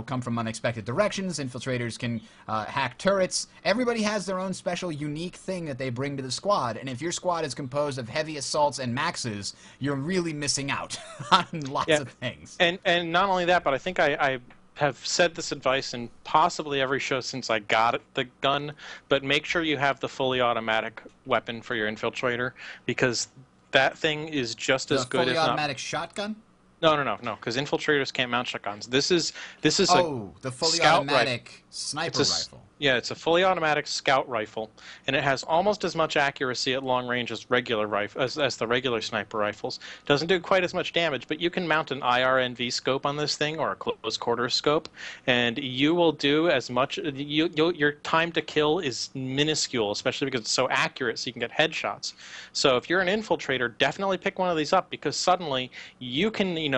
come from unexpected directions. Infiltrators can hack turrets. Everybody has their own special, unique thing that they bring to the squad, and if your squad is composed of heavy assaults and maxes, you're really missing out on lots of things. And not only that, but I think I have said this advice in possibly every show since I got the gun, but make sure you have the fully automatic weapon for your infiltrator, because that thing is just as good as fully automatic shotgun? No, because infiltrators can't mount shotguns. This is the fully automatic sniper rifle. Yeah, it's a fully automatic scout rifle, and it has almost as much accuracy at long range as as the regular sniper rifles. Doesn't do quite as much damage, but you can mount an IRNV scope on this thing, or a close quarters scope, and you will do as much. Your time to kill is minuscule, especially because it's so accurate, so you can get headshots. So if you're an infiltrator, definitely pick one of these up, because suddenly you can,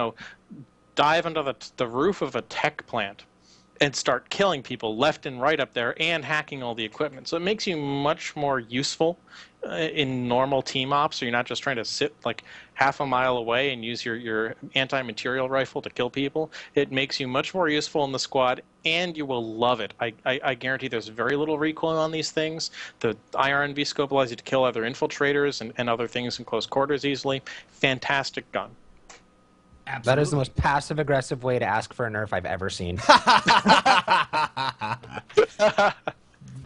dive under the roof of a tech plant and start killing people left and right up there and hacking all the equipment. So it makes you much more useful in normal team ops, so you're not just trying to sit like half a mile away and use your anti-material rifle to kill people. It makes you much more useful in the squad, and you will love it. I guarantee there's very little recoil on these things. The IRNV scope allows you to kill other infiltrators and other things in close quarters easily. Fantastic gun. Absolutely. That is the most passive-aggressive way to ask for a nerf I've ever seen.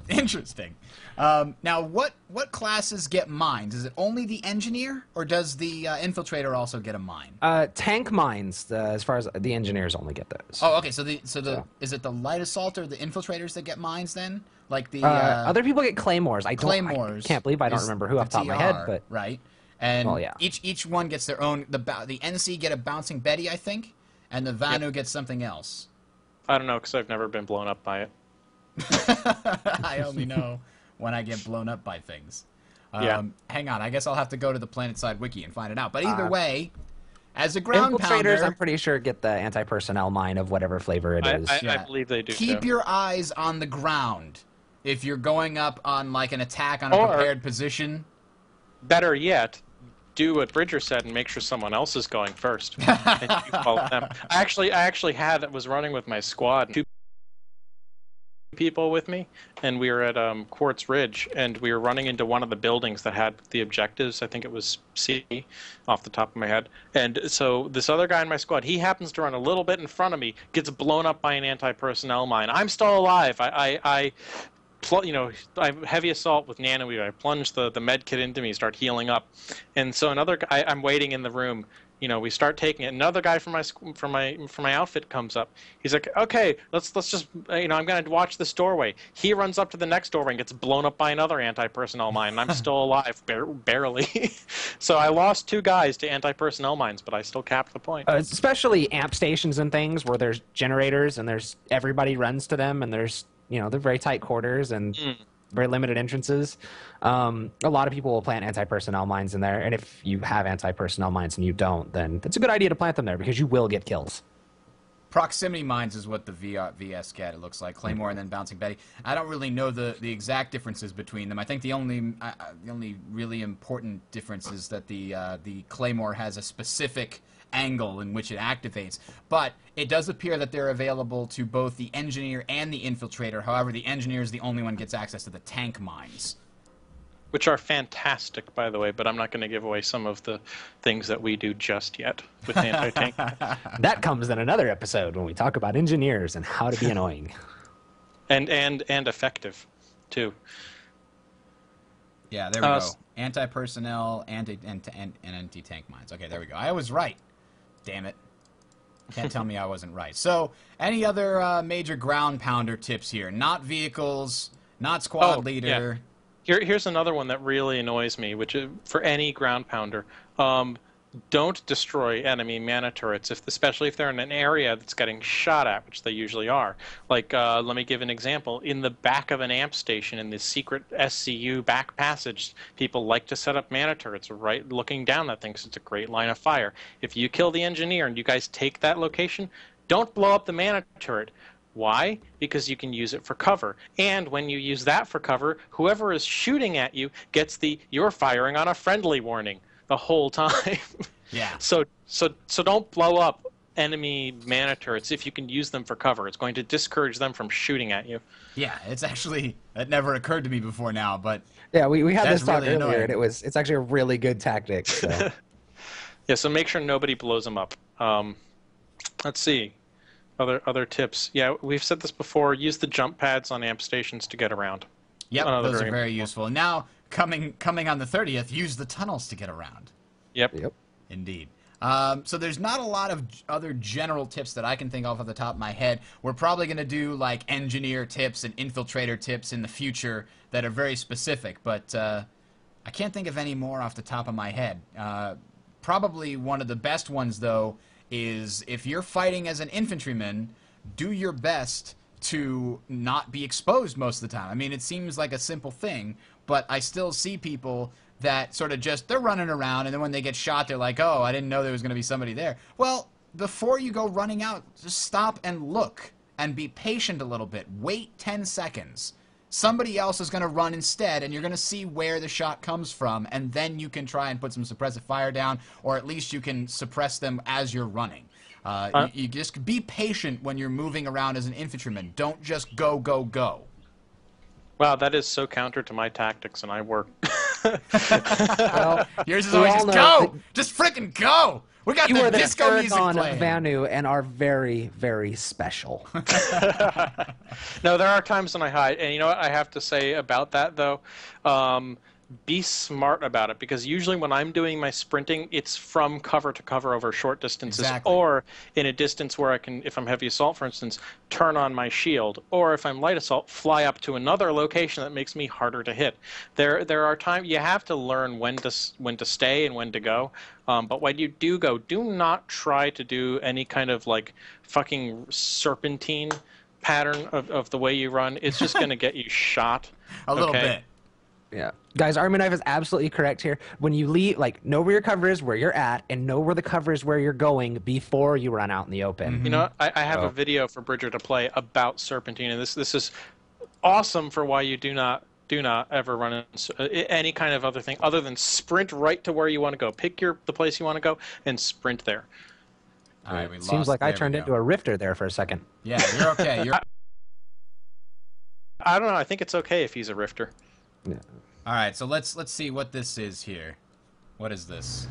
Interesting. Now, what classes get mines? Is it only the engineer, or does the infiltrator also get a mine? Tank mines, as far as the engineers only get those. Oh, okay. Is it the light assault or the infiltrators that get mines then? Like the other people get claymores. I can't believe I don't remember who off the top of my head, but right. And well, yeah. each one gets their own. The NC get a bouncing Betty, I think, and the Vanu gets something else. I don't know, because I've never been blown up by it. I only know when I get blown up by things. Yeah. Hang on, I guess I'll have to go to the PlanetSide wiki and find it out. But either way, as a ground infiltrators, pounder, I'm pretty sure get the anti-personnel mine of whatever flavor it is. I believe they do. Keep your eyes on the ground if you're going up on like an attack on a prepared position. Better yet, do what Bridger said and make sure someone else is going first. And you follow them. I actually was running with my squad, 2 people with me, and we were at Quartz Ridge, and we were running into one of the buildings that had the objectives. I think it was C, off the top of my head. And so this other guy in my squad, he happens to run a little bit in front of me, gets blown up by an anti-personnel mine. I'm still alive. I heavy assault with nanoweaver. I plunge the med kit into me, start healing up, and so another guy. I'm waiting in the room. We start taking it. Another guy from my outfit comes up. He's like, "Okay, let's just I'm gonna watch this doorway." He runs up to the next doorway and gets blown up by another anti-personnel mine. And I'm still alive, barely. So I lost 2 guys to anti-personnel mines, but I still capped the point. Especially amp stations and things where there's generators and everybody runs to them, and there's they're very tight quarters and very limited entrances. A lot of people will plant anti-personnel mines in there, and if you have anti-personnel mines and you don't, then it's a good idea to plant them there because you will get kills. Proximity mines is what the VS get, it looks like. Claymore and then Bouncing Betty. I don't really know the exact differences between them. I think the only really important difference is that the Claymore has a specific angle in which it activates, but it does appear that they're available to both the engineer and the infiltrator. However, the engineer is the only one who gets access to the tank mines, which are fantastic, by the way, but I'm not going to give away some of the things that we do just yet with anti-tank. That comes in another episode when we talk about engineers and how to be annoying and effective too. Yeah, there we go. Anti-personnel, and anti-tank mines. Okay, there we go. I was right. Damn it. Can't tell me I wasn't right. So, any other major ground pounder tips here? Not vehicles, not squad leader. Yeah. Here's another one that really annoys me, which is for any ground pounder. Don't destroy enemy mana turrets, especially if they're in an area that's getting shot at, which they usually are. Like, let me give an example. In the back of an amp station, in the secret SCU back passage, people like to set up mana turrets right looking down that thing because it's a great line of fire. If you kill the engineer and you guys take that location, don't blow up the mana turret. Why? Because you can use it for cover. And when you use that for cover, whoever is shooting at you gets the "you're firing on a friendly" warning the whole time. Yeah. So don't blow up enemy mana turrets if you can use them for cover. It's going to discourage them from shooting at you. Yeah, it's actually, that never occurred to me before now, but Yeah, we had this talk really earlier, annoying. and it's actually a really good tactic. So. Yeah, so make sure nobody blows them up. Let's see. Other tips. Yeah, we've said this before. Use the jump pads on amp stations to get around. yep, Another those are very very useful. And now, coming on the 30th, use the tunnels to get around. Yep. Indeed. So there's not a lot of other general tips that I can think of off the top of my head. We're probably going to do like engineer tips and infiltrator tips in the future that are very specific, but I can't think of any more off the top of my head. Probably one of the best ones, though, is if you're fighting as an infantryman, do your best to not be exposed most of the time. I mean, it seems like a simple thing, but I still see people that sort of just, they're running around, and then when they get shot, they're like, oh, I didn't know there was going to be somebody there. Well, before you go running out, just stop and look and be patient a little bit. Wait 10 seconds. Somebody else is going to run instead, and you're going to see where the shot comes from, and then you can try and put some suppressive fire down, or at least you can suppress them as you're running. You just be patient when you're moving around as an infantryman. Don't just go, go, go. Wow, that is so counter to my tactics, and I work. Well, Yours is we always all just know go! Just frickin' go! We got you the are the disco music Paragon of playing. Vanu and are very, very special. No, there are times when I hide, and you know what I have to say about that, though? Be smart about it, because usually when I'm doing my sprinting, it's from cover to cover over short distances, Exactly. or in a distance where I can, if I'm heavy assault, for instance, turn on my shield, or if I'm light assault, fly up to another location that makes me harder to hit. There are times you have to learn when to stay and when to go, but when you do go, do not try to do any kind of like fucking serpentine pattern of the way you run. It's just going to get you shot. A little okay? bit. Yeah. Guys, Army Knife is absolutely correct here. When you leave, like, know where your cover is, where you're at, and know where the cover is where you're going before you run out in the open. You know what? I have a video for Bridger to play about serpentine, and this is awesome for why you do not ever run any kind of other thing other than sprint right to where you want to go. Pick the place you want to go and sprint there. All right, we Seems lost. like I There we turned go. into a rifter there for a second. Yeah, you're okay. You're... I don't know. I think it's okay if he's a rifter. Yeah. All right, so let's see what this is here. What is this?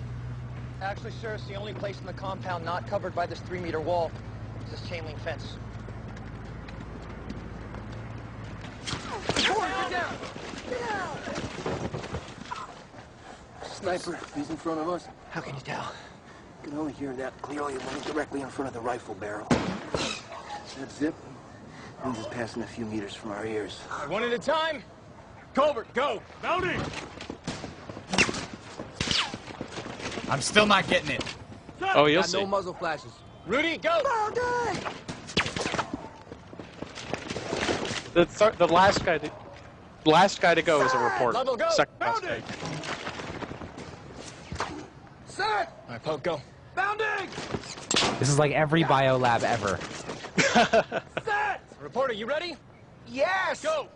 Actually, sir, it's the only place in the compound not covered by this 3-meter wall. It's this chain link fence. Get down! Sniper, he's in front of us. How can you tell? You can only hear that clearly when he's directly in front of the rifle barrel. That zip means he's passing a few meters from our ears. One at a time. Colbert, go! Mounting! I'm still not getting it. Oh, you'll Got see. no muzzle flashes. Rudy, go! The last guy to go is a reporter. Level, go! Second last guy. Set! All right, Poke, go. Bounding! This is like every biolab ever. Set! Reporter, you ready? Yes! Go!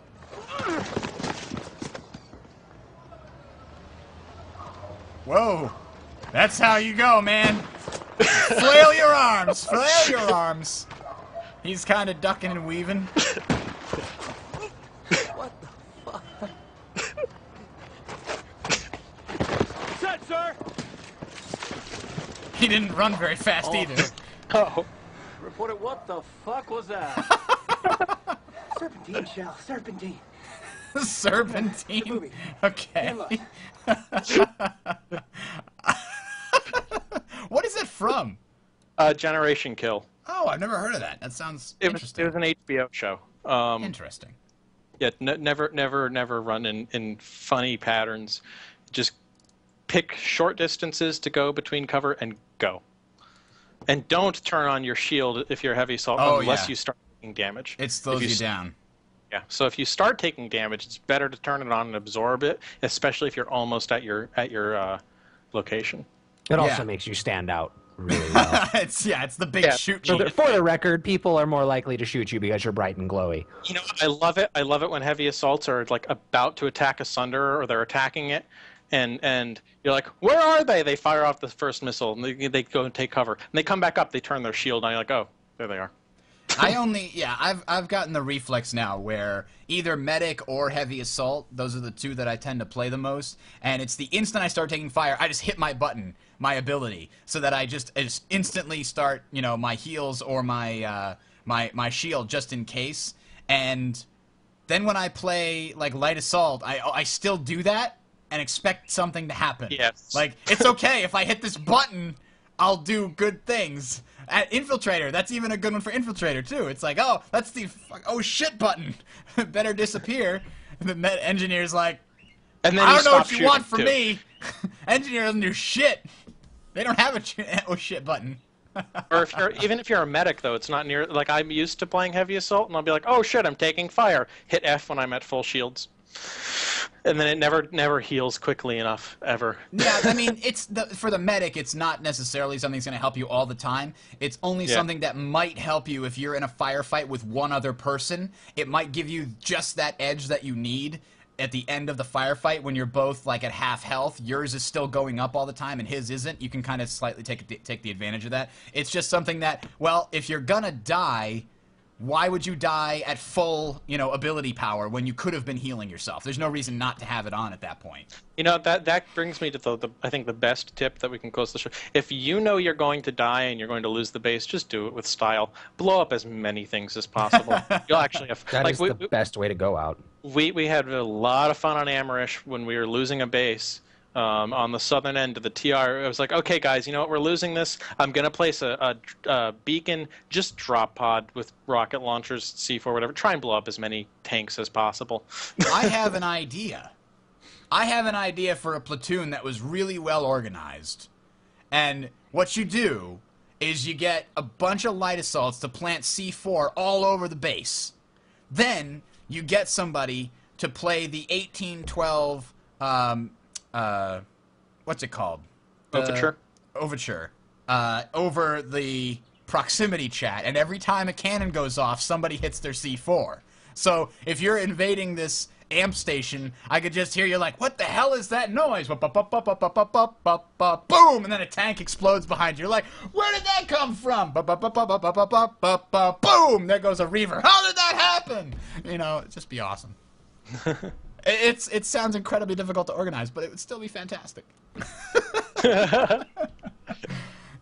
Whoa. That's how you go, man. Flail your arms. Flail your arms. He's kind of ducking and weaving. What the fuck? Set, sir! He didn't run very fast either. Oh, Reporter, what the fuck was that? Serpentine shell, serpentine. Serpentine. Okay. What is it from? Generation Kill. Oh, I've never heard of that. That sounds It interesting. was an HBO show. Interesting. Yeah, never run in funny patterns. Just pick short distances to go between cover and go. And don't turn on your shield if you're heavy assault unless you start taking damage. It slows you down. Yeah, so if you start taking damage, it's better to turn it on and absorb it, especially if you're almost at your location. It also makes you stand out really well. It's the big shoot. For the record, people are more likely to shoot you because you're bright and glowy. You know, I love it. I love it when heavy assaults are like about to attack a Sunder or they're attacking it, and you're like, where are they? They fire off the first missile and they go and take cover. And they come back up, they turn their shield, and you're like, oh, there they are. I've gotten the reflex now where either medic or heavy assault, those are the two that I tend to play the most, and it's the instant I start taking fire, I just hit my button, my ability, so that I just instantly start, my heals or my my shield just in case. And then when I play like light assault, I still do that and expect something to happen. Yes. Like, it's okay if I hit this button, I'll do good things. At Infiltrator, that's even a good one for Infiltrator, too. It's like, oh, that's the oh shit button. Better disappear. And the med engineer's like, and then I don't know what you shooting, want from too. me. Engineer doesn't do shit. They don't have a oh shit button. Or even if you're a medic, though, it's not near. Like, I'm used to playing heavy assault, and I'll be like, oh shit, I'm taking fire. Hit F when I'm at full shields. And then it never heals quickly enough, ever. Yeah, I mean, for the medic, it's not necessarily something that's going to help you all the time. It's only something that might help you if you're in a firefight with one other person. It might give you just that edge that you need at the end of the firefight when you're both like at half health. Yours is still going up all the time and his isn't. You can kind of slightly take the advantage of that. It's just something that, well, if you're gonna die, why would you die at full, ability power when you could have been healing yourself? There's no reason not to have it on at that point. That brings me to I think the best tip that we can close the show. If you know you're going to die and you're going to lose the base, just do it with style. Blow up as many things as possible. You'll actually have That is the best way to go out. We had a lot of fun on Amarish when we were losing a base. On the southern end of the TR, I was like, okay, guys, you know what? We're losing this. I'm going to place a beacon, just drop pod with rocket launchers, C4, whatever. Try and blow up as many tanks as possible. I have an idea. I have an idea for a platoon that was really well organized. And what you do is you get a bunch of light assaults to plant C4 all over the base. Then you get somebody to play the 1812... what's it called? Overture? Overture. Over the proximity chat, and every time a cannon goes off, somebody hits their C4. So, if you're invading this amp station, I could just hear you like, what the hell is that noise? Boom! And then a tank explodes behind you. You're like, where did that come from? Boom! There goes a Reaver. How did that happen? It'd just be awesome. It sounds incredibly difficult to organize, but it would still be fantastic.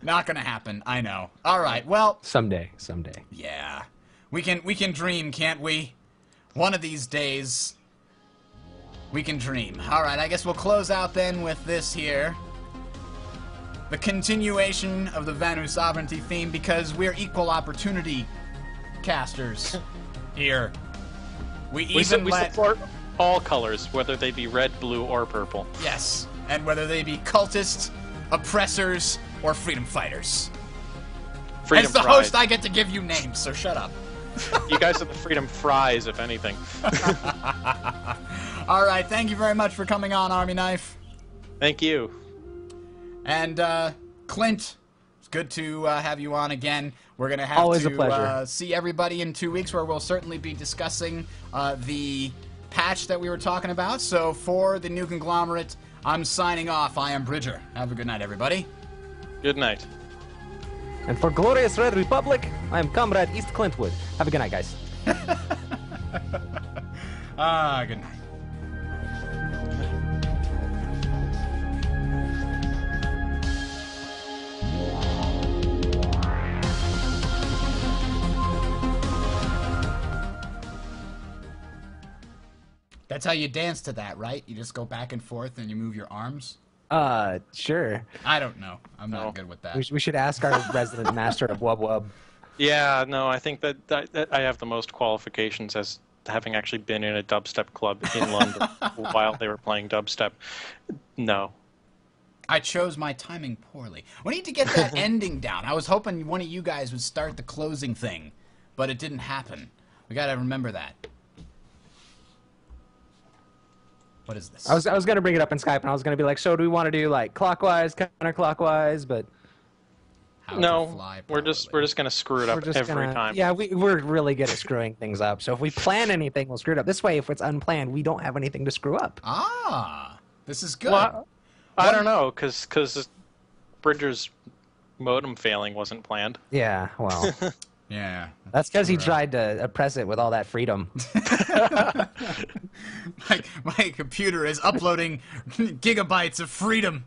Not gonna happen, I know. All right, well, Someday. yeah, we can dream, can't we? One of these days, we can dream. All right, I guess we'll close out then with this here, the continuation of the Vanu Sovereignty theme, because we're equal opportunity casters here. We support all colors, whether they be red, blue, or purple. Yes, and whether they be cultists, oppressors, or freedom fighters. Freedom As the fries. host, I get to give you names, so shut up. You guys are the freedom fries, if anything. All right, thank you very much for coming on, Army Knife. Thank you. And Clint, it's good to have you on again. We're going to have Always to a pleasure. See everybody in 2 weeks, where we'll certainly be discussing the patch that we were talking about. So for the new conglomerate, I'm signing off. I am Bridger. Have a good night, everybody. Good night. And for Glorious Red Republic, I am Comrade East Clintwood. Have a good night, guys. Good night. That's how you dance to that, right? You just go back and forth and you move your arms? Sure. I don't know. I'm not good with that. We should ask our resident master of Wub Wub. Yeah, no, I think that I have the most qualifications as having actually been in a dubstep club in London while they were playing dubstep. No. I chose my timing poorly. We need to get that ending down. I was hoping one of you guys would start the closing thing, but it didn't happen. We gotta remember that. What is this? I was gonna bring it up in Skype, and I was gonna be like, so do we want to do like clockwise, counterclockwise? But How to No, fly we're just gonna screw it up every time. Yeah, we're really good at screwing things up. So if we plan anything, we'll screw it up. This way, if it's unplanned, we don't have anything to screw up. Ah, this is good. Well, I don't know, because Bridger's modem failing wasn't planned. Yeah, well, Yeah. that's because he tried to oppress it with all that freedom. My computer is uploading gigabytes of freedom.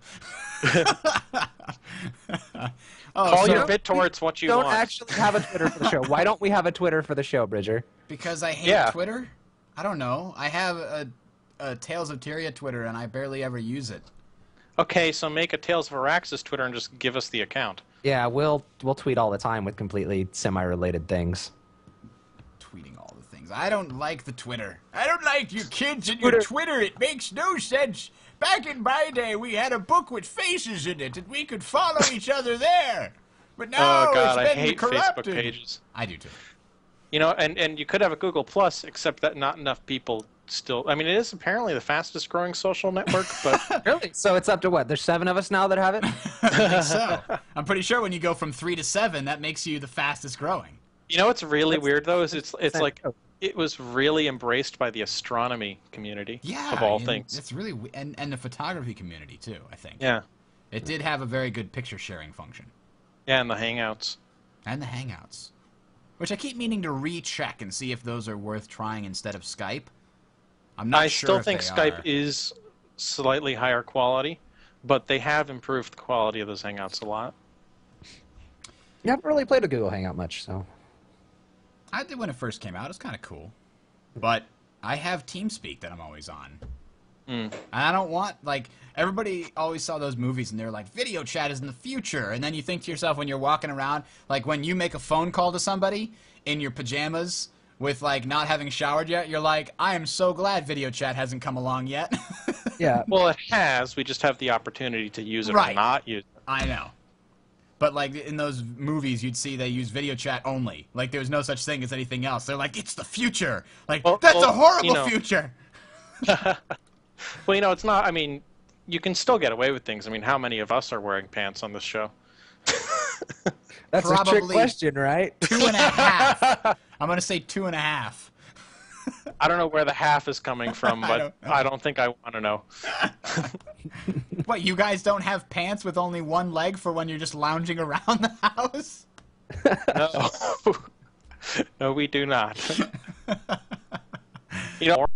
Call your BitTorrents what you Don't want. actually have a Twitter for the show. Why don't we have a Twitter for the show, Bridger? Because I hate Twitter? I don't know. I have a Tales of Tyria Twitter, and I barely ever use it. Okay, so make a Tales of Auraxis Twitter and just give us the account. Yeah, we'll tweet all the time with completely semi-related things. Tweeting all the things. I don't like the Twitter. I don't like you kids and your Twitter. It makes no sense. Back in my day, we had a book with faces in it, and we could follow each other there. But now Oh God, it's I been hate corrupted. Facebook pages. I do too. You know, and you could have a Google Plus, except that not enough people still. I mean, it is apparently the fastest growing social network, but Really? So it's up to what? There's 7 of us now that have it? I think so. I'm pretty sure when you go from 3 to 7, that makes you the fastest growing. you know what's really weird though is it's like Oh. it was really embraced by the astronomy community of all things. It's really and the photography community too. I think. Yeah, It did have a very good picture sharing function. yeah, and the Hangouts. And the Hangouts. Which I keep meaning to recheck and see if those are worth trying instead of Skype. I'm not I sure still if think they Skype are. is slightly higher quality, but they have improved the quality of those Hangouts a lot. You haven't really played a Google Hangout much, so. I did when it first came out. It's kind of cool. But I have TeamSpeak that I'm always on. And I don't want, like, everybody always saw those movies and they're like, video chat is in the future. And then you think to yourself when you're walking around, like when you make a phone call to somebody in your pajamas with, like, not having showered yet, you're like, I am so glad video chat hasn't come along yet. Yeah. Well, it has. We just have the opportunity to use it or Right. not use it. I know. But, like, in those movies, you'd see they use video chat only. Like, there's no such thing as anything else. They're like, it's the future. Like, that's a horrible future. Well, you know, it's not. I mean, you can still get away with things. I mean, how many of us are wearing pants on this show? That's a trick Probably question, right? 2.5. I'm going to say 2.5. I don't know where the half is coming from, but I don't think I want to know. What, you guys don't have pants with only one leg for when you're just lounging around the house? No, no, we do not. You know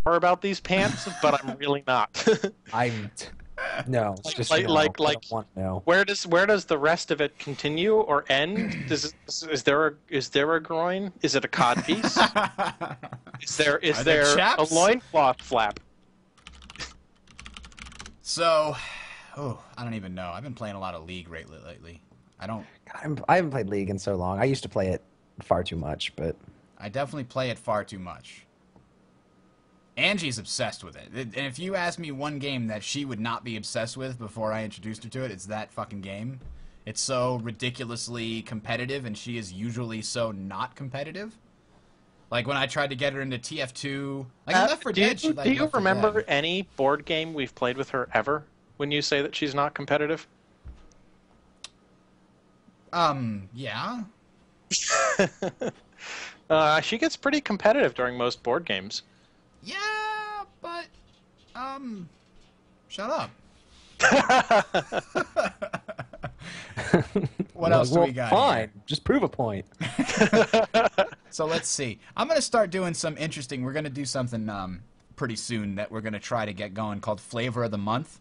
more about these pants, but I'm really not. No, it's just Like- no, like- I don't want to know. Where does the rest of it continue or end? Is there a groin? Is it a codpiece? Is there Are there a chaps? loincloth flap? So, I don't even know. I've been playing a lot of League lately. I haven't played League in so long. I used to play it far too much, but I definitely play it far too much. Angie's obsessed with it. And if you ask me one game that she would not be obsessed with before I introduced her to it, it's that fucking game. It's so ridiculously competitive, and she is usually so not competitive. Like when I tried to get her into TF2, like in Left 4 Dead. Do you remember any board game we've played with her ever? When you say that she's not competitive? Yeah. She gets pretty competitive during most board games. Yeah, but, shut up. What else do we got Fine, here? just prove a point. So let's see. I'm going to start doing some interesting, we're going to do something pretty soon that we're going to try to get going called Flavor of the Month,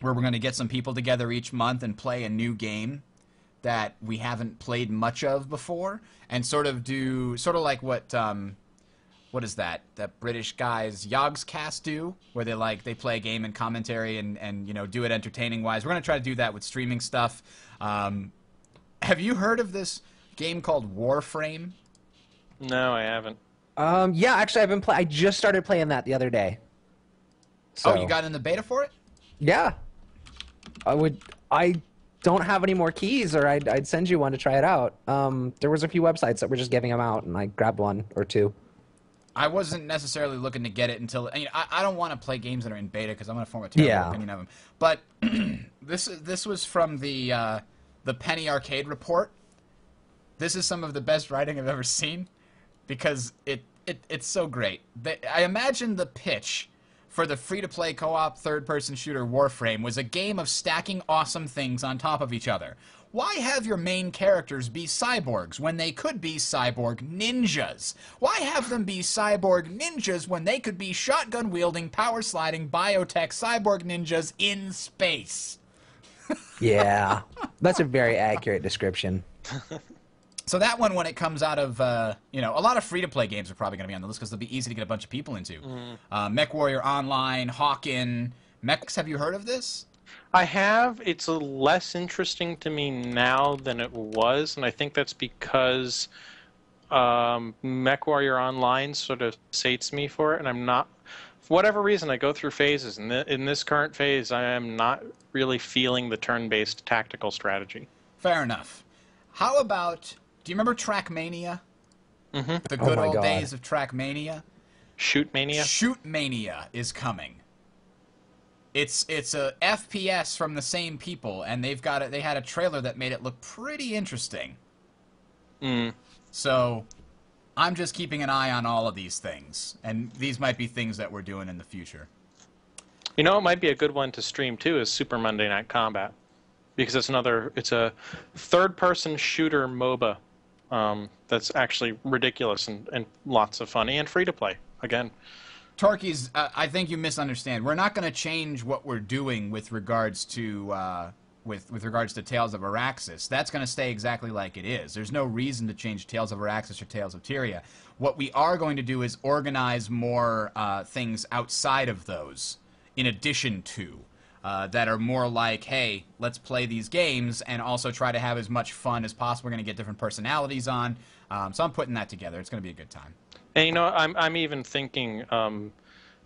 where we're going to get some people together each month and play a new game that we haven't played much of before, and sort of like what what is that British guys Yogscast do, where they play a game and commentary and you know, do it entertaining wise. We're gonna try to do that with streaming stuff. Have you heard of this game called Warframe? No, I haven't. Yeah, actually, I just started playing that the other day. So, Oh, you got in the beta for it? Yeah. I don't have any more keys, or I'd send you one to try it out. There was a few websites that were just giving them out, and I grabbed one or two. I wasn't necessarily looking to get it until, you know, I don't want to play games that are in beta because I'm going to form a terrible opinion of them. But this was from the Penny Arcade report. This is some of the best writing I've ever seen because it's so great. I imagine the pitch for the free-to-play co-op third-person shooter Warframe was a game of stacking awesome things on top of each other. Why have your main characters be cyborgs when they could be cyborg ninjas? Why have them be cyborg ninjas when they could be shotgun-wielding, power-sliding, biotech cyborg ninjas in space? Yeah, that's a very accurate description. So that one, when it comes out of, you know, a lot of free-to-play games are probably going to be on the list because they'll be easy to get a bunch of people into. MechWarrior Online, Hawken, Mechs, have you heard of this? I have. It's less interesting to me now than it was, and I think that's because MechWarrior Online sort of sates me for it, and I'm not... For whatever reason, I go through phases, and in this current phase, I am not really feeling the turn-based tactical strategy. Fair enough. How about... Do you remember Trackmania? Mm-hmm. The good my old God. days of Trackmania? Shootmania? Shootmania is coming. It's a FPS from the same people, and they had a trailer that made it look pretty interesting. So, I'm just keeping an eye on all of these things, and these might be things that we're doing in the future. You know, it might be a good one to stream too. Is Super Monday Night Combat, because it's a third-person shooter MOBA that's actually ridiculous and lots of fun and free to play again. Torquys, I think you misunderstand. We're not going to change what we're doing with regards to with regards to Tales of Auraxis. That's going to stay exactly like it is. There's no reason to change Tales of Auraxis or Tales of Tyria. What we are going to do is organize more things outside of those, in addition to, that are more like, hey, let's play these games and also try to have as much fun as possible. We're going to get different personalities on. So I'm putting that together. It's going to be a good time. And you know, I'm even thinking,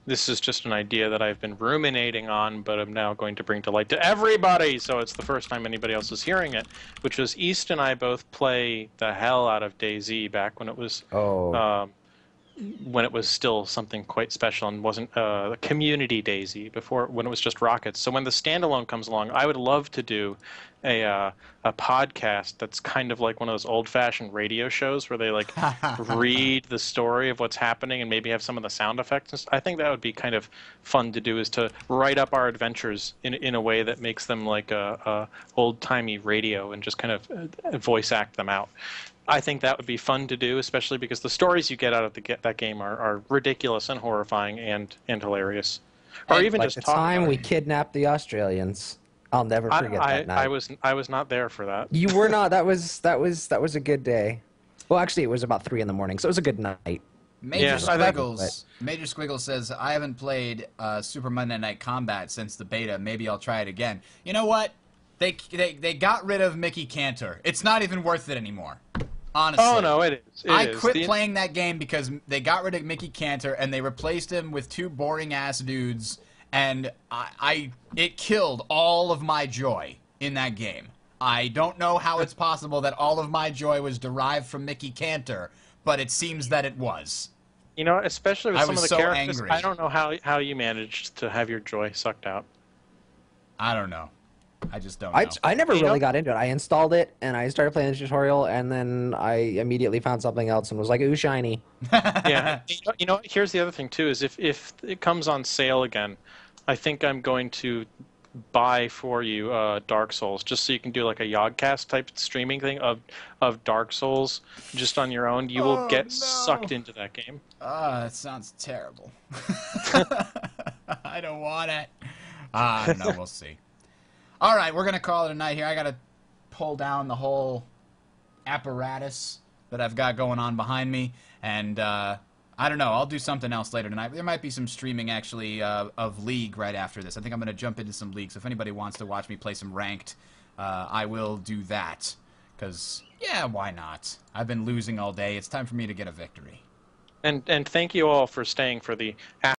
this is just an idea that I've been ruminating on, but I'm now going to bring to light to everybody, so it's the first time anybody else is hearing it, which was East and I both play the hell out of DayZ back when it was when it was still something quite special and wasn't a community DayZ before, when it was just rockets. So when the standalone comes along, I would love to do a podcast that's kind of like one of those old-fashioned radio shows where they like read the story of what's happening and maybe have some of the sound effects. I think that would be kind of fun to do, is to write up our adventures in a way that makes them like a old-timey radio and just kind of voice act them out. I think that would be fun to do, especially because the stories you get out of that game are ridiculous and horrifying and hilarious. Or even like just the talk time about we it. kidnapped the Australians. I'll never forget that night. I was not there for that. You were not. That was a good day. Well, actually, it was about 3 in the morning, so it was a good night. Major Yeah, Squiggles says, I haven't played Super Monday Night Combat since the beta. Maybe I'll try it again. You know what? They got rid of Mickey Cantor. It's not even worth it anymore. Honestly. Oh no, it is. I quit playing that game because they got rid of Mickey Cantor and they replaced him with 2 boring ass dudes, and it killed all of my joy in that game. I don't know how it's possible that all of my joy was derived from Mickey Cantor, but it seems that it was. You know, especially with I some was of the so characters, angry. I don't know how you managed to have your joy sucked out. I don't know. I just don't know. I never really got into it. I installed it and I started playing the tutorial, and then I immediately found something else and was like, ooh, shiny. Yeah. You know, here's the other thing too: is if it comes on sale again, I think I'm going to buy for you Dark Souls, just so you can do like a Yogcast type streaming thing of Dark Souls just on your own. You will get sucked into that game. That sounds terrible. I don't want it. I don't know. We'll see. All right, we're going to call it a night here. I got to pull down the whole apparatus that I've got going on behind me, and I don't know. I'll do something else later tonight. There might be some streaming, actually, of League right after this. I think I'm going to jump into some League, so if anybody wants to watch me play some Ranked, I will do that. Because, yeah, why not? I've been losing all day. It's time for me to get a victory. And thank you all for staying for the